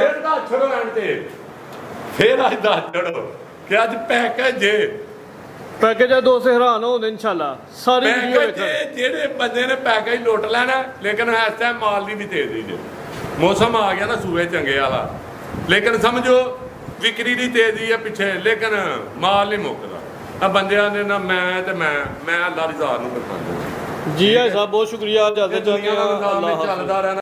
ਫਿਰ ਅੱਜ ਦੱਸ ਛੱਡੋ ਕਿ ਅੱਜ ਪੈਕੇਜ ਆ ਦੋਸਤ, ਹੈਰਾਨ ਹੋਣ ਇਨਸ਼ਾਅੱਲਾ ਸਾਰੀ ਵੀਡੀਓ ਵੇਖਣ। ਜਿਹੜੇ ਬੰਦੇ ਨੇ ਪੈਕੇਜ ਲੁੱਟ ਲੈਣਾ, ਲੇਕਿਨ ਇਸ ਟਾਈਮ ਮਾਲ ਦੀ ਵੀ ਦੇ ਦੀ ਜੇ, ਮੌਸਮ ਆ ਗਿਆ ਨਾ ਸੂਏ ਚੰਗੇ ਵਾਲਾ, ਲੇਕਿਨ ਸਮਝੋ ਵਿਕਰੀ ਦੀ ਤੇਜ਼ੀ ਹੈ ਪਿੱਛੇ, ਲੇਕਿਨ ਮਾਲ ਨਹੀਂ ਮੁੱਕਦਾ। ਆ ਬੰਦਿਆਂ ਨੇ ਨਾ ਮੈਂ ਅੱਲਾ ਦੀ ਜ਼ਾਤ ਨੂੰ ਪਸੰਦ ਜੀ। ਸਾਹਿਬ ਬਹੁਤ ਸ਼ੁਕਰੀਆ, ਇਜਾਜ਼ਤ ਚਾਹੁੰਦੇ ਆ। ਅੱਲਾ ਚੱਲਦਾ ਰਹਿਣਾ।